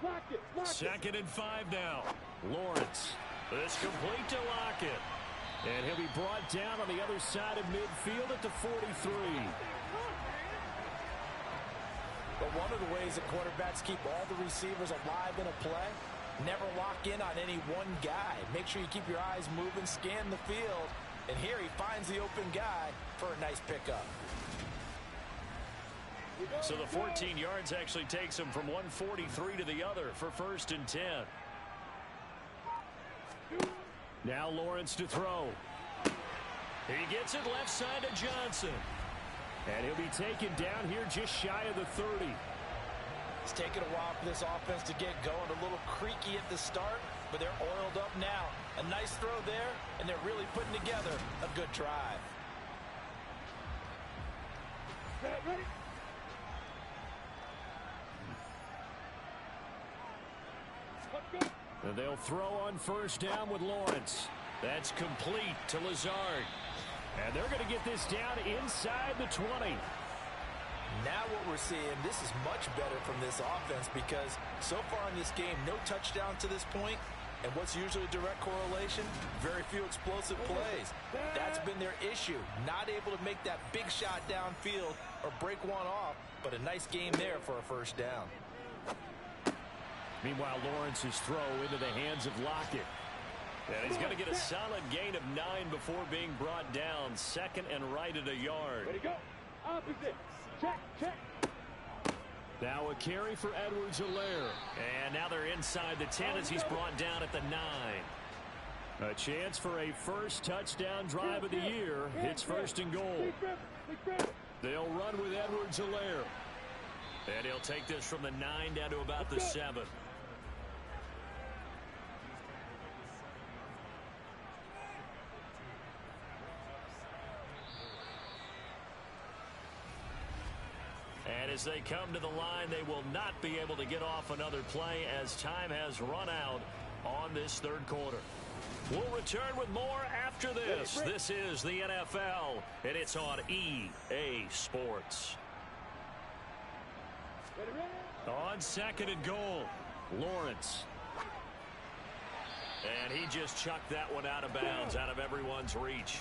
Lock it. 2nd and 5 now. Lawrence. This complete to Lockett. And he'll be brought down on the other side of midfield at the 43. But one of the ways that quarterbacks keep all the receivers alive in a play, never lock in on any one guy. Make sure you keep your eyes moving, scan the field. And here he finds the open guy for a nice pickup. So the 14 yards actually takes him from 143 to the other for 1st and 10. Now Lawrence to throw. He gets it left side to Johnson. And he'll be taken down here just shy of the 30. It's taken a while for this offense to get going. A little creaky at the start, but they're oiled up now. A nice throw there, and they're really putting together a good drive. Ready? Let's go. And they'll throw on 1st down with Lawrence. That's complete to Lazard. And they're going to get this down inside the 20. Now what we're seeing, this is much better from this offense because so far in this game, no touchdown to this point. And what's usually a direct correlation? Very few explosive plays. That's been their issue. Not able to make that big shot downfield or break one off, but a nice game there for a 1st down. Meanwhile, Lawrence's throw into the hands of Lockett. And he's going to get a solid gain of 9 before being brought down. Second and right at a yard. Ready, go. Opposite. Check, check. Now a carry for Edwards-Helaire. And now they're inside the 10 as he's brought down at the 9. A chance for a first touchdown drive of the year. It's first and goal. They'll run with Edwards-Helaire. And he'll take this from the 9 down to about the 7. And as they come to the line, they will not be able to get off another play as time has run out on this third quarter. We'll return with more after this. This is the NFL, and it's on EA Sports. On second and goal, Lawrence. And he just chucked that one out of bounds, out of everyone's reach.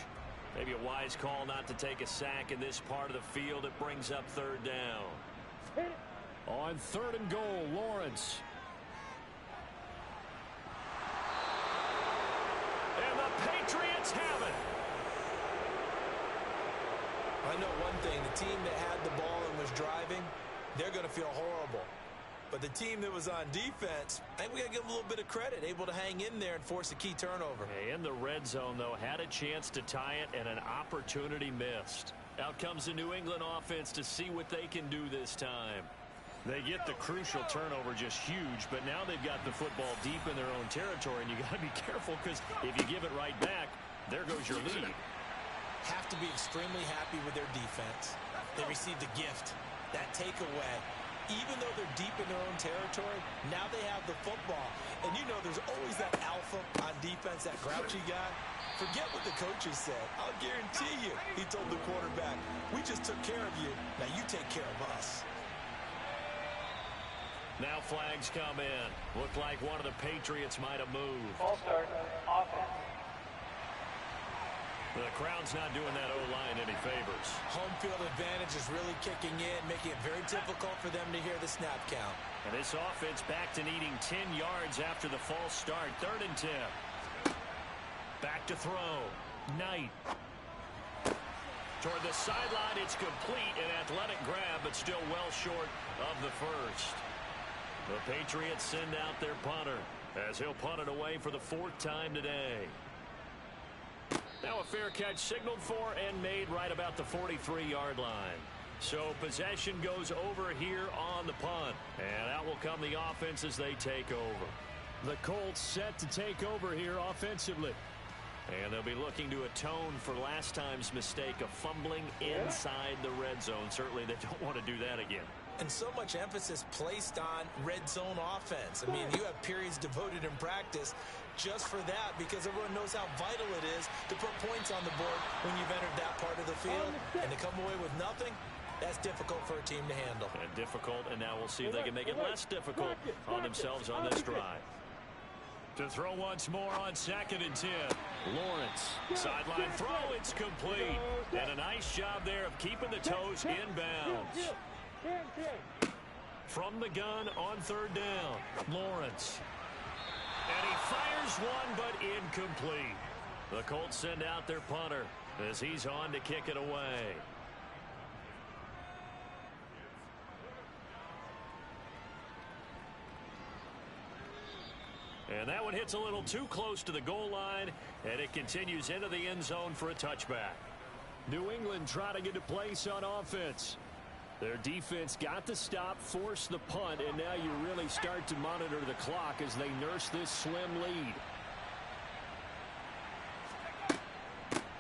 Maybe a wise call not to take a sack in this part of the field. It brings up third down. On third and goal, Lawrence. And the Patriots have it. I know one thing. The team that had the ball and was driving, they're going to feel horrible. But the team that was on defense, I think we got to give them a little bit of credit, able to hang in there and force a key turnover. In the red zone, though, had a chance to tie it and an opportunity missed. Out comes the New England offense to see what they can do this time. They get the crucial turnover just huge, but now they've got the football deep in their own territory, and you got to be careful because if you give it right back, there goes your lead. Have to be extremely happy with their defense. They received a gift, that takeaway. Even though they're deep in their own territory, now they have the football. And you know there's always that alpha on defense, that grouchy guy. Forget what the coaches said. I'll guarantee you, he told the quarterback, we just took care of you. Now you take care of us. Now flags come in. Looked like one of the Patriots might have moved. Ball start, offense. The crowd's not doing that O-line any favors. Home field advantage is really kicking in, making it very difficult for them to hear the snap count. And this offense back to needing 10 yards after the false start. Third and 10. Back to throw. Knight. Toward the sideline, it's complete. An athletic grab, but still well short of the first. The Patriots send out their punter as he'll punt it away for the 4th time today. Now a fair catch signaled for and made right about the 43-yard line. So possession goes over here on the punt. And out will come the offense as they take over. The Colts set to take over here offensively. And they'll be looking to atone for last time's mistake of fumbling inside the red zone. Certainly they don't want to do that again. And so much emphasis placed on red zone offense. I mean, you have periods devoted in practice just for that because everyone knows how vital it is to put points on the board when you've entered that part of the field. And to come away with nothing, that's difficult for a team to handle. And difficult, and now we'll see if they can make it less difficult on themselves on this drive. To throw once more on second and 10. Lawrence. Sideline throw. It's complete. And a nice job there of keeping the toes inbounds. From the gun on third down. Lawrence. And he fires one, but incomplete. The Colts send out their punter as he's on to kick it away. And that one hits a little too close to the goal line, and it continues into the end zone for a touchback. New England trying to get a place on offense. Their defense got the stop, forced the punt, and now you really start to monitor the clock as they nurse this slim lead.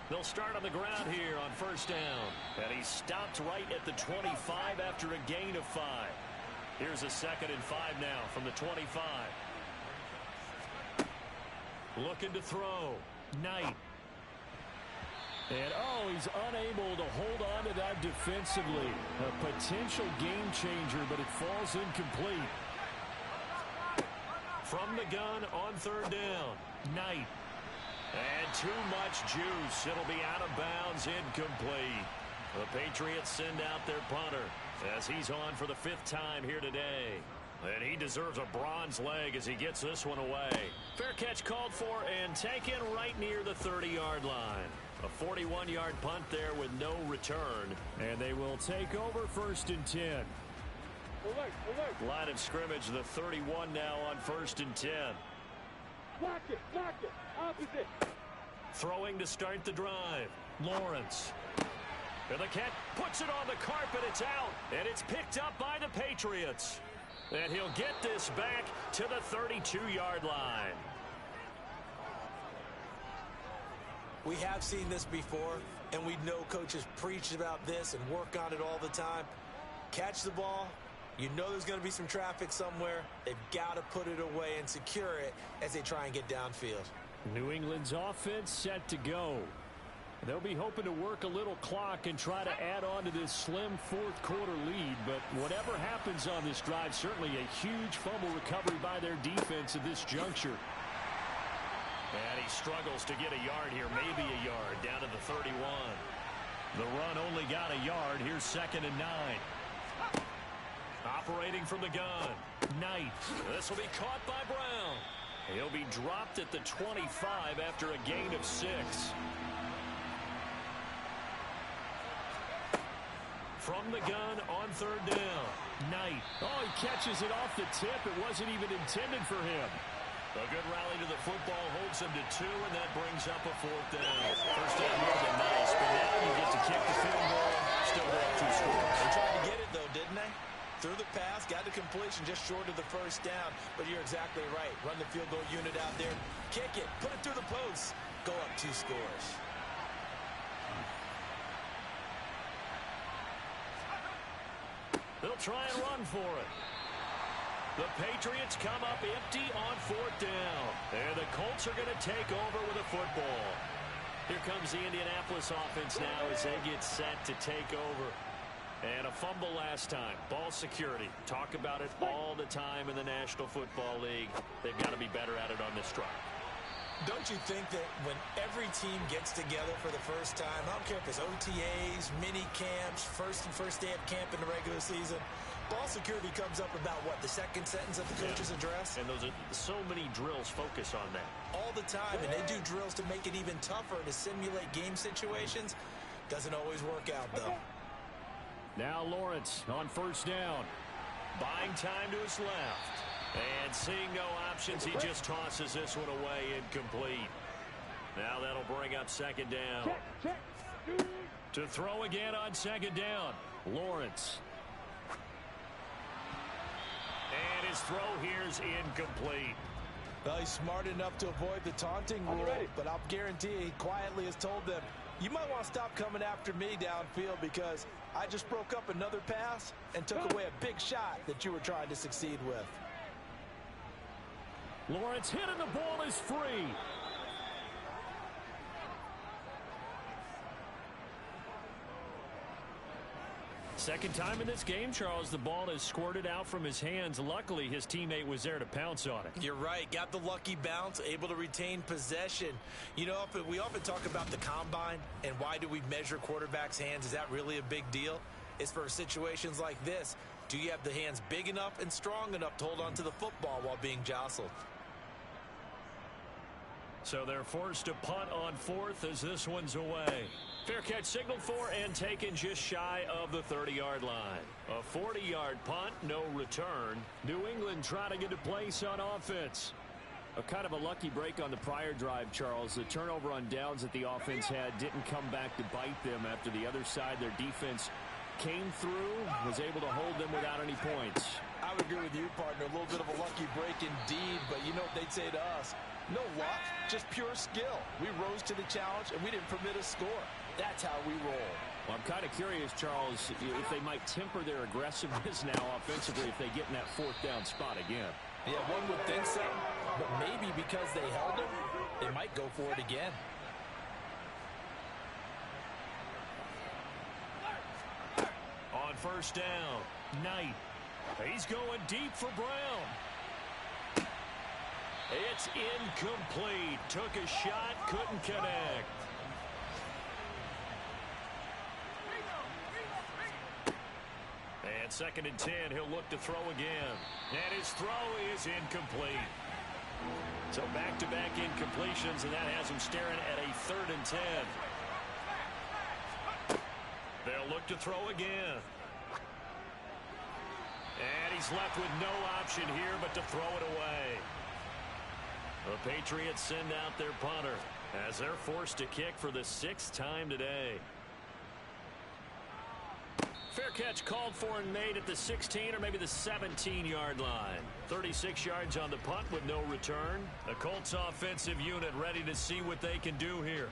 They'll start on the ground here on first down. And he stopped right at the 25 after a gain of 5. Here's a 2nd and 5 now from the 25. Looking to throw. Knight. And, he's unable to hold on to that defensively. A potential game changer, but it falls incomplete. From the gun on third down. Knight. And too much juice. It'll be out of bounds, incomplete. The Patriots send out their punter as he's on for the 5th time here today. And he deserves a bronze leg as he gets this one away. Fair catch called for and taken right near the 30-yard line. A 41-yard punt there with no return. And they will take over 1st and 10. Line of scrimmage, the 31 now on 1st and 10. Block it, opposite. Throwing to start the drive. Lawrence. And the cat puts it on the carpet. It's out. And it's picked up by the Patriots. And he'll get this back to the 32-yard line. We have seen this before, and we know coaches preach about this and work on it all the time. Catch the ball. You know there's going to be some traffic somewhere. They've got to put it away and secure it as they try and get downfield. New England's offense set to go. They'll be hoping to work a little clock and try to add on to this slim 4th quarter lead. But whatever happens on this drive, certainly a huge fumble recovery by their defense at this juncture. And he struggles to get a yard here, maybe a yard, down to the 31. The run only got a yard. Here's 2nd and 9. Operating from the gun. Knight. This will be caught by Brown. He'll be dropped at the 25 after a gain of 6. From the gun on 3rd down. Knight. Oh, he catches it off the tip. It wasn't even intended for him. A good rally to the football holds him to 2, and that brings up a 4th down. First down would have been nice, but now you get to kick the field goal. Still have 2 scores. They tried to get it, though, didn't they? Threw the pass, got the completion just short of the 1st down. But you're exactly right. Run the field goal unit out there. Kick it. Put it through the post. Go up 2 scores. They'll try and run for it. The Patriots come up empty on 4th down. And the Colts are going to take over with a football. Here comes the Indianapolis offense now as they get set to take over. And a fumble last time. Ball security. Talk about it all the time in the National Football League. They've got to be better at it on this drive. Don't you think that when every team gets together for the first time, I don't care if it's OTAs, mini camps, first day of camp in the regular season, ball security comes up about, what, the 2nd sentence of the coach's address? And those are so many drills focus on that. All the time, and they do drills to make it even tougher to simulate game situations. Doesn't always work out, though. Now Lawrence on 1st down. Buying time to his left. And seeing no options, he just tosses this one away incomplete. Now that'll bring up 2nd down. To throw again on 2nd down. Lawrence. And his throw here's incomplete. Well, he's smart enough to avoid the taunting rule, but I'll guarantee he quietly has told them, you might want to stop coming after me downfield because I just broke up another pass and took away a big shot that you were trying to succeed with. Lawrence hit and the ball is free. Second time in this game, Charles, the ball has squirted out from his hands. Luckily, his teammate was there to pounce on it. You're right. Got the lucky bounce, able to retain possession. You know, we often talk about the combine and why do we measure quarterbacks' hands. Is that really a big deal? It's for situations like this. Do you have the hands big enough and strong enough to hold on to the football while being jostled? So they're forced to punt on 4th as this one's away. Fair catch signaled for and taken just shy of the 30-yard line. A 40-yard punt, no return. New England trying to get a place on offense. A kind of a lucky break on the prior drive, Charles. The turnover on downs that the offense had didn't come back to bite them after the other side. Their defense came through, was able to hold them without any points. I would agree with you, partner. A little bit of a lucky break indeed, but you know what they'd say to us. No luck, just pure skill. We rose to the challenge, and we didn't permit a score. That's how we roll. Well, I'm kind of curious, Charles, if they might temper their aggressiveness now offensively if they get in that 4th down spot again. Yeah, one would think so, but maybe because they held him, they might go for it again. On 1st down, Knight. He's going deep for Brown. It's incomplete. Took a shot, couldn't connect. And On 2nd and 10, he'll look to throw again. And his throw is incomplete. So back-to-back incompletions, and that has him staring at a 3rd and 10. They'll look to throw again. And he's left with no option here but to throw it away. The Patriots send out their punter as they're forced to kick for the 6th time today. Fair catch called for and made at the 16 or maybe the 17-yard line. 36 yards on the punt with no return. The Colts offensive unit ready to see what they can do here.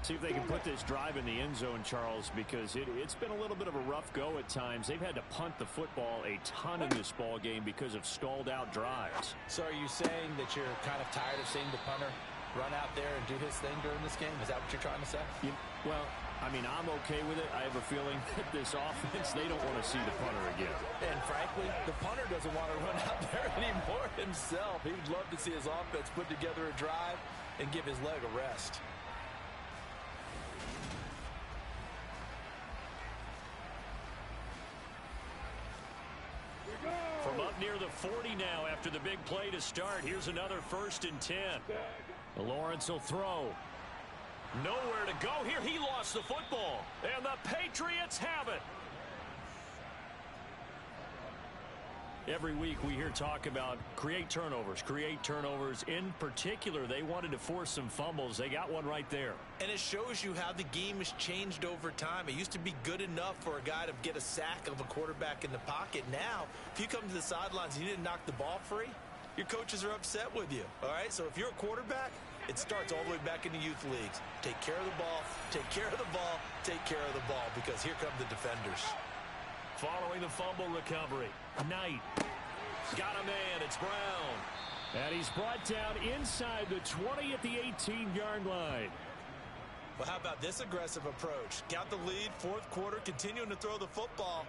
See if they can put this drive in the end zone, Charles, because it's been a little bit of a rough go at times. They've had to punt the football a ton in this ball game because of stalled out drives. So are you saying that you're kind of tired of seeing the punter run out there and do his thing during this game? Is that what you're trying to say? Well, I mean, I'm okay with it. I have a feeling that this offense, they don't want to see the punter again. And frankly, the punter doesn't want to run out there anymore himself. He would love to see his offense put together a drive and give his leg a rest. From up near the 40 now after the big play to start. Here's another 1st and 10. Lawrence will throw. Nowhere to go here. He lost the football. And the Patriots have it. Every week we hear talk about create turnovers. In particular, they wanted to force some fumbles. They got one right there. And it shows you how the game has changed over time. It used to be good enough for a guy to get a sack of a quarterback in the pocket. Now, if you come to the sidelines and you didn't knock the ball free, your coaches are upset with you. All right? So if you're a quarterback, it starts all the way back in the youth leagues. Take care of the ball, take care of the ball, take care of the ball, because here come the defenders. Following the fumble recovery, Knight. Got a man. It's Brown. And he's brought down inside the 20 at the 18-yard line. Well, how about this aggressive approach? Got the lead, 4th quarter, continuing to throw the football.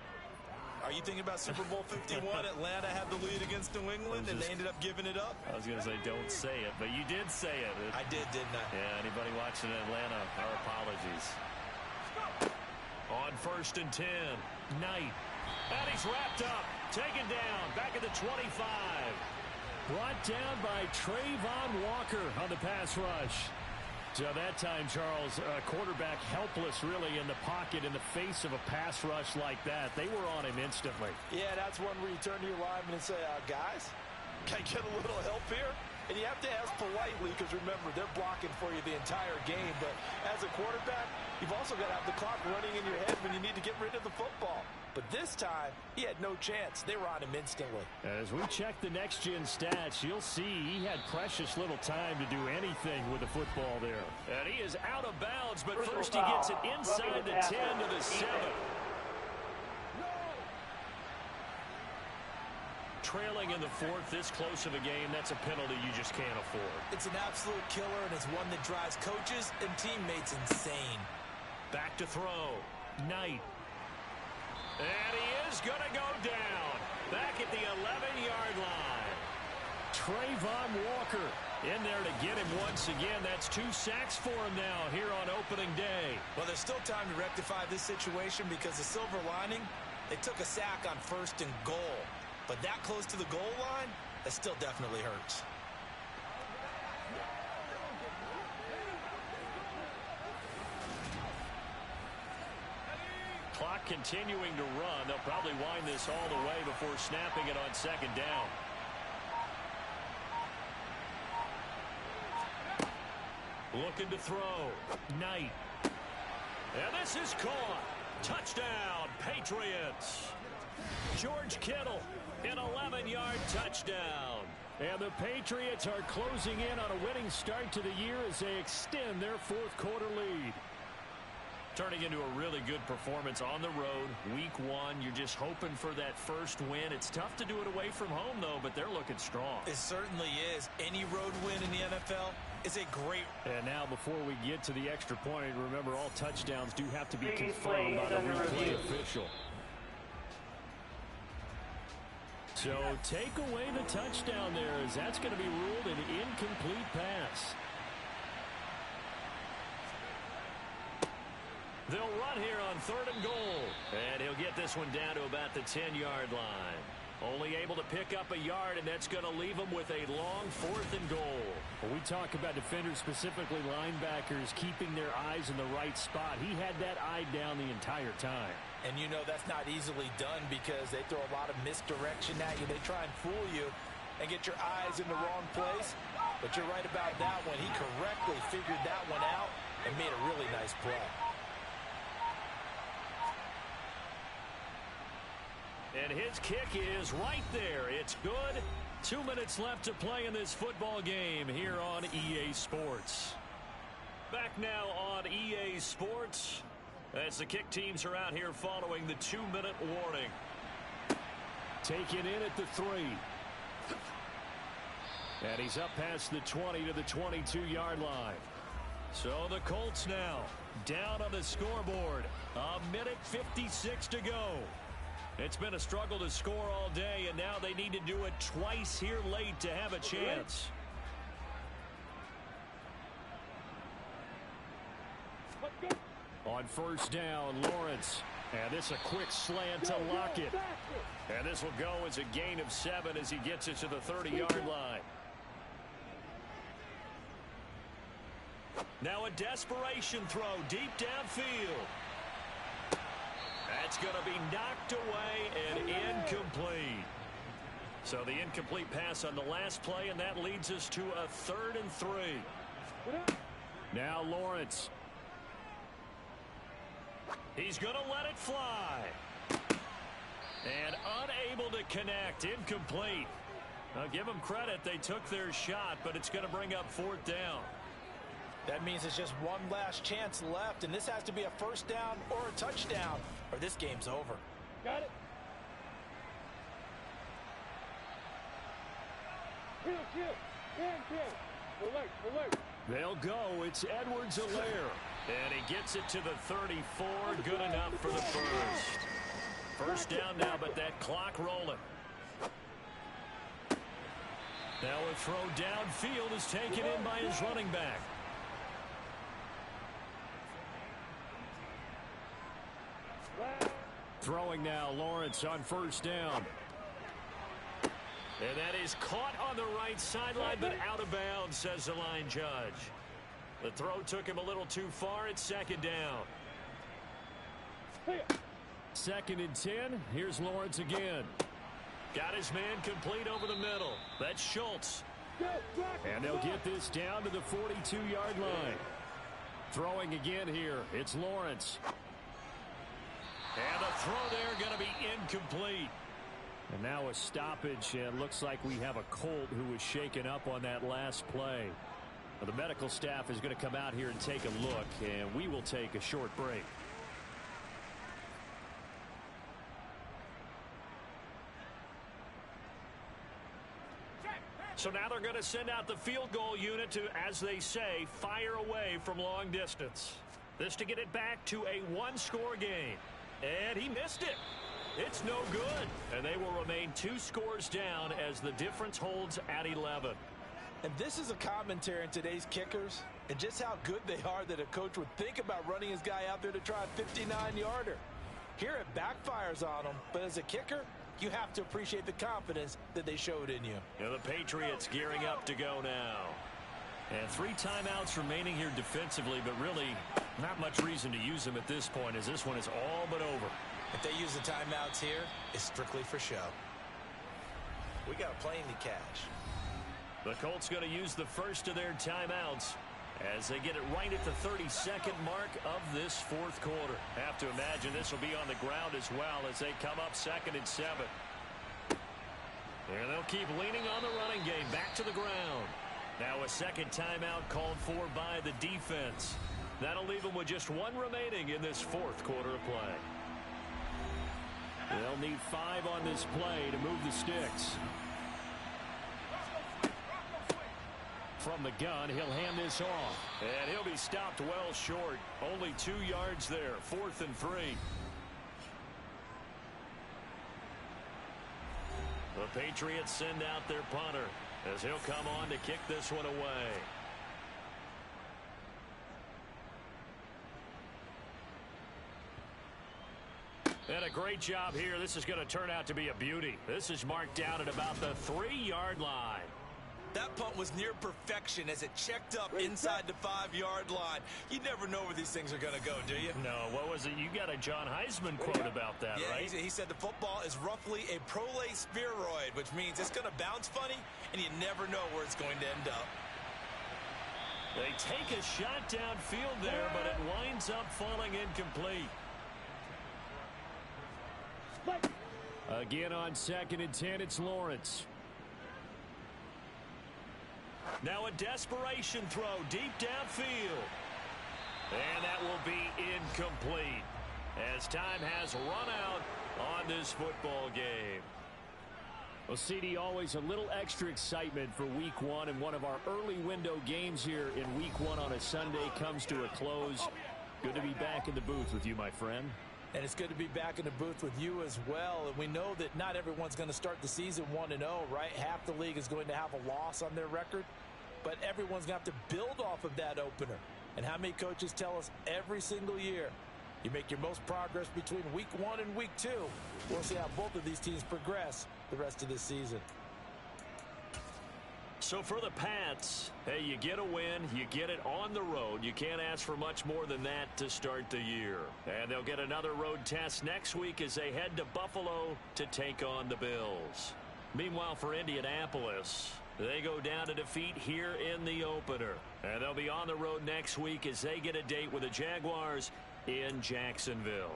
Are you thinking about Super Bowl 51? Atlanta had the lead against New England, and they ended up giving it up? I was going to say don't say it, but you did say it. I did, didn't I? Yeah, anybody watching Atlanta, our apologies. On 1st and 10, Knight. And he's wrapped up, taken down, back at the 25. Brought down by Trayvon Walker on the pass rush. So that time, Charles, quarterback helpless really in the pocket in the face of a pass rush like that. They were on him instantly. Yeah, that's one where you turn to your lineman and say, guys, can I get a little help here? And you have to ask politely because, remember, they're blocking for you the entire game. But as a quarterback, you've also got to have the clock running in your head when you need to get rid of the football. But this time, he had no chance. They were on him instantly. As we check the next-gen stats, you'll see he had precious little time to do anything with the football there. And he is out of bounds, but first he gets it inside the 10 to the 7. Trailing in the 4th, this close of a game, that's a penalty you just can't afford. It's an absolute killer, and it's one that drives coaches and teammates insane. Back to throw. Knight. And he is going to go down. Back at the 11-yard line. Trayvon Walker in there to get him once again. That's 2 sacks for him now here on opening day. Well, there's still time to rectify this situation because the silver lining, they took a sack on 1st and goal. But that close to the goal line, that still definitely hurts. Clock continuing to run. They'll probably wind this all the way before snapping it on 2nd down. Looking to throw. Knight. And this is caught. Touchdown, Patriots. George Kittle, an 11-yard touchdown. And the Patriots are closing in on a winning start to the year as they extend their 4th quarter lead. Turning into a really good performance on the road. Week 1, you're just hoping for that first win. It's tough to do it away from home, though, but they're looking strong. It certainly is. Any road win in the NFL is a great... And now, before we get to the extra point, remember all touchdowns do have to be confirmed by the replay official. So take away the touchdown there, as that's going to be ruled an incomplete pass. They'll run here on 3rd and goal. And he'll get this this one down to about the 10-yard line. Only able to pick up a yard, and that's going to leave them with a long 4th and goal. When we talk about defenders, specifically linebackers, keeping their eyes in the right spot, he had that eye down the entire time. And you know that's not easily done because they throw a lot of misdirection at you. They try and fool you and get your eyes in the wrong place. But you're right about that one. He correctly figured that one out and made a really nice play. And his kick is right there. It's good. 2 minutes left to play in this football game here on EA Sports. Back now on EA Sports as the kick teams are out here following the 2-minute warning. Taken in at the 3. And he's up past the 20 to the 22-yard line. So the Colts now down on the scoreboard. A minute 56 to go. It's been a struggle to score all day, and now they need to do it twice here late to have a chance. On first down, Lawrence. And this a quick slant to Lockett. And this will go as a gain of 7 as he gets it to the 30-yard line. Now a desperation throw deep downfield. That's going to be knocked away and incomplete. So the incomplete pass on the last play, and that leads us to a 3rd and 3. Now Lawrence. He's going to let it fly. And unable to connect. Incomplete. I'll give them credit. They took their shot, but it's going to bring up 4th down. That means it's just one last chance left, and this has to be a first down or a touchdown, or this game's over. Got it. Kill. Man. Alert. They'll go. It's Edwards-Helaire. And he gets it to the 34. Good enough for the first. First down now, but that clock rolling. Now a throw downfield is taken in by his running back. Throwing now, Lawrence on first down. And that is caught on the right sideline, but out of bounds, says the line judge. The throw took him a little too far. It's 2nd down. 2nd and 10. Here's Lawrence again. Got his man complete over the middle. That's Schultz. And they'll get this down to the 42-yard line. Throwing again here. It's Lawrence. And the throw there going to be incomplete. And now a stoppage, and looks like we have a Colt who was shaken up on that last play. Well, the medical staff is going to come out here and take a look, and we will take a short break. So now they're going to send out the field goal unit to, as they say, fire away from long distance. This to get it back to a 1-score game. And he missed it. It's no good. And they will remain 2 scores down as the difference holds at 11. And this is a commentary on today's kickers and just how good they are that a coach would think about running his guy out there to try a 59-yarder. Here it backfires on him, but as a kicker, you have to appreciate the confidence that they showed in you. And the Patriots gearing up to go now. And 3 timeouts remaining here defensively, but really not much reason to use them at this point as this one is all but over. If they use the timeouts here, it's strictly for show. We got a plane to catch. The Colts going to use the first of their timeouts as they get it right at the 32nd mark of this 4th quarter. Have to imagine this will be on the ground as well as they come up 2nd and 7. And they'll keep leaning on the running game back to the ground. Now a second timeout called for by the defense. That'll leave them with just 1 remaining in this 4th quarter of play. They'll need 5 on this play to move the sticks. From the gun, he'll hand this off. And he'll be stopped well short. Only 2 yards there. 4th and 3. The Patriots send out their punter as he'll come on to kick this one away. And a great job here. This is going to turn out to be a beauty. This is marked down at about the 3-yard line. That punt was near perfection as it checked up inside the 5-yard line. You never know where these things are going to go, do you? No, what was it? You got a John Heisman quote about that, yeah, right? He said the football is roughly a prolate spheroid, which means it's going to bounce funny, and you never know where it's going to end up. They take a shot downfield there, but it winds up falling incomplete. Again on 2nd and 10, it's Lawrence. Now a desperation throw deep downfield. And that will be incomplete as time has run out on this football game. Well, CD, always a little extra excitement for Week 1, and one of our early window games here in Week 1 on a Sunday comes to a close. Good to be back in the booth with you, my friend. And it's good to be back in the booth with you as well. And we know that not everyone's going to start the season 1-0, right? Half the league is going to have a loss on their record. But everyone's going to have to build off of that opener. And how many coaches tell us every single year, you make your most progress between Week 1 and Week 2. We'll see how both of these teams progress the rest of this season. So for the Pats, hey, you get a win, you get it on the road. You can't ask for much more than that to start the year. And they'll get another road test next week as they head to Buffalo to take on the Bills. Meanwhile, for Indianapolis, they go down to defeat here in the opener. And they'll be on the road next week as they get a date with the Jaguars in Jacksonville.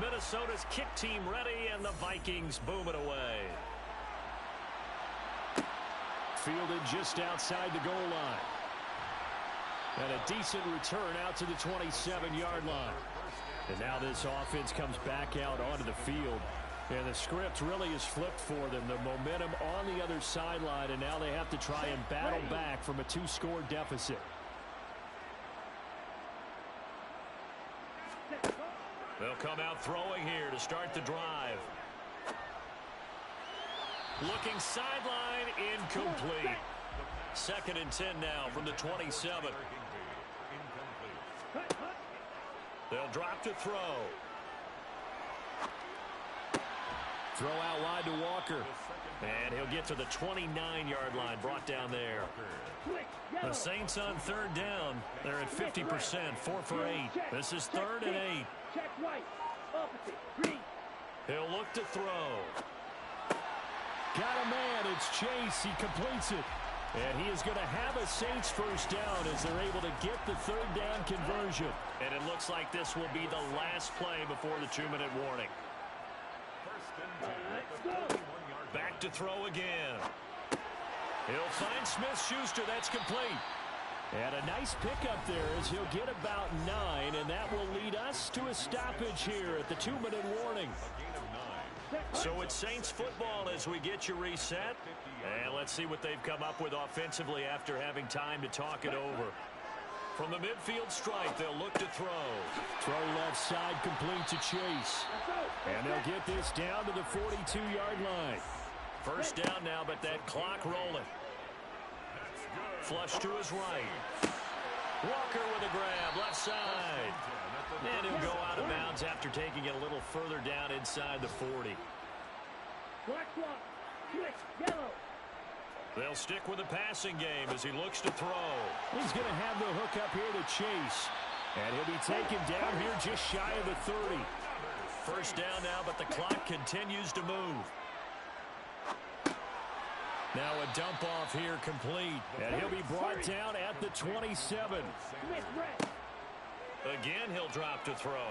Minnesota's kick team ready, and the Vikings boom it away. Fielded just outside the goal line. And a decent return out to the 27-yard line. And now this offense comes back out onto the field. And the script really is flipped for them. The momentum on the other sideline, and now they have to try and battle back from a 2-score deficit. They'll come out throwing here to start the drive. Looking sideline, incomplete. 2nd and 10 now from the 27. They'll drop to throw. Throw out wide to Walker. And he'll get to the 29-yard line, brought down there. The Saints on 3rd down. They're at 50%, 4 for 8. This is 3rd and 8. He'll look to throw. Got a man. It's Chase. He completes it. And he is going to have a Saints first down as they're able to get the 3rd down conversion. And it looks like this will be the last play before the 2-minute warning. Back to throw again. He'll find Smith-Schuster. That's complete. And a nice pickup there as he'll get about 9, and that will lead us to a stoppage here at the 2-minute warning. So it's Saints football as we get you reset. And let's see what they've come up with offensively after having time to talk it over. From the midfield stripe, they'll look to throw. Throw left side complete to Chase. And they'll get this down to the 42-yard line. First down now, but that clock rolling. Flush to his right. Walker with a grab, left side. And he'll go out of bounds after taking it a little further down inside the 40. They'll stick with the passing game as he looks to throw. He's going to have the hook up here to Chase. And he'll be taken down here just shy of the 30. First down now, but the clock continues to move. Now a dump off here complete. And he'll be brought down at the 27. Again, he'll drop to throw.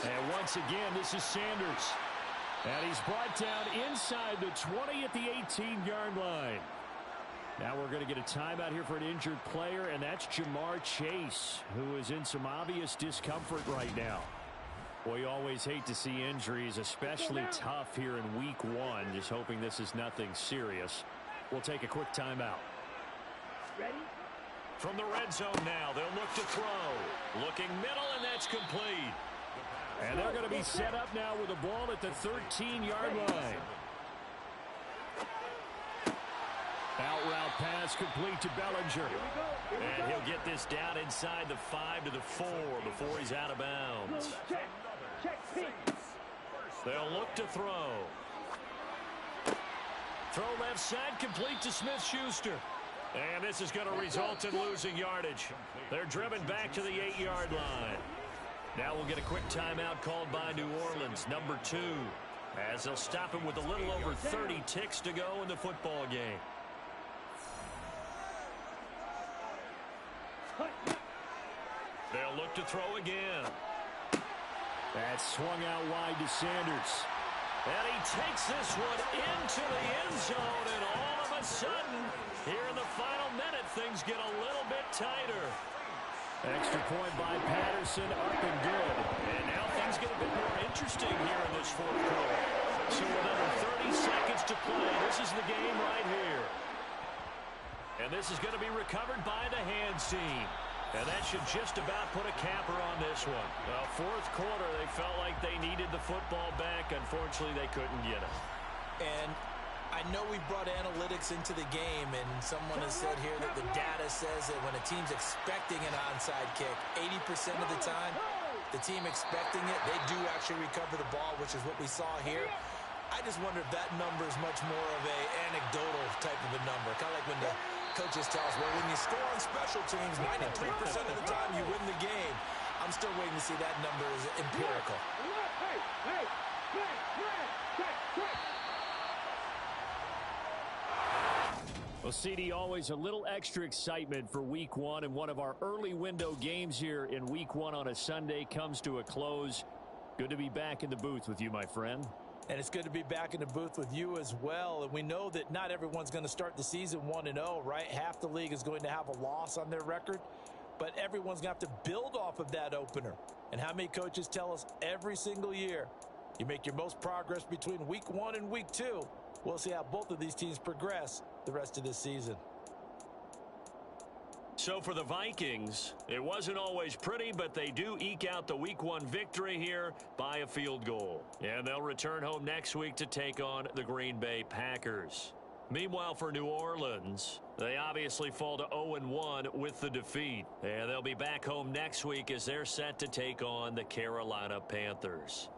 And once again, this is Sanders. And he's brought down inside the 20 at the 18-yard line. Now we're going to get a timeout here for an injured player, and that's Jamar Chase, who is in some obvious discomfort right now. Well, you always hate to see injuries, especially tough here in week 1. Just hoping this is nothing serious. We'll take a quick timeout. Ready? From the red zone now, they'll look to throw. Looking middle, and that's complete. And they're going to be set up now with the ball at the 13-yard line. Out route pass complete to Bellinger. And he'll get this down inside the 5 to the 4 before he's out of bounds. They'll look to throw. Throw left side complete to Smith-Schuster. And this is going to result in losing yardage. They're driven back to the 8-yard line. Now we'll get a quick timeout called by New Orleans, number 2, as they'll stop him with a little over 30 ticks to go in the football game. They'll look to throw again. That swung out wide to Sanders. And he takes this one into the end zone, and all of a sudden, here in the final minute, things get a little bit tighter. Extra point by Patterson, up and good. And now things get a bit more interesting here in this 4th quarter. So with under 30 seconds to play, this is the game right here. And this is going to be recovered by the hands team. And that should just about put a capper on this one. Well, 4th quarter, they felt like they needed the football back. Unfortunately, they couldn't get it. And I know we brought analytics into the game, and someone has said here that the data says that when a team's expecting an onside kick, 80% of the time, the team expecting it, they do actually recover the ball, which is what we saw here. I just wonder if that number is much more of a anecdotal type of a number. Kind of like when the coaches tell us, well, when you score on special teams, 93% of the time you win the game. I'm still waiting to see that number is empirical. Well, CD, always a little extra excitement for week 1, and one of our early window games here in week 1 on a Sunday comes to a close. Good to be back in the booth with you, my friend. And it's good to be back in the booth with you as well. And we know that not everyone's going to start the season 1-0, right? Half the league is going to have a loss on their record. But everyone's going to have to build off of that opener. And how many coaches tell us every single year, you make your most progress between week 1 and week 2. We'll see how both of these teams progress the rest of this season. So for the Vikings, it wasn't always pretty, but they do eke out the week 1 victory here by a field goal. And they'll return home next week to take on the Green Bay Packers. Meanwhile, for New Orleans, they obviously fall to 0-1 with the defeat. And they'll be back home next week as they're set to take on the Carolina Panthers.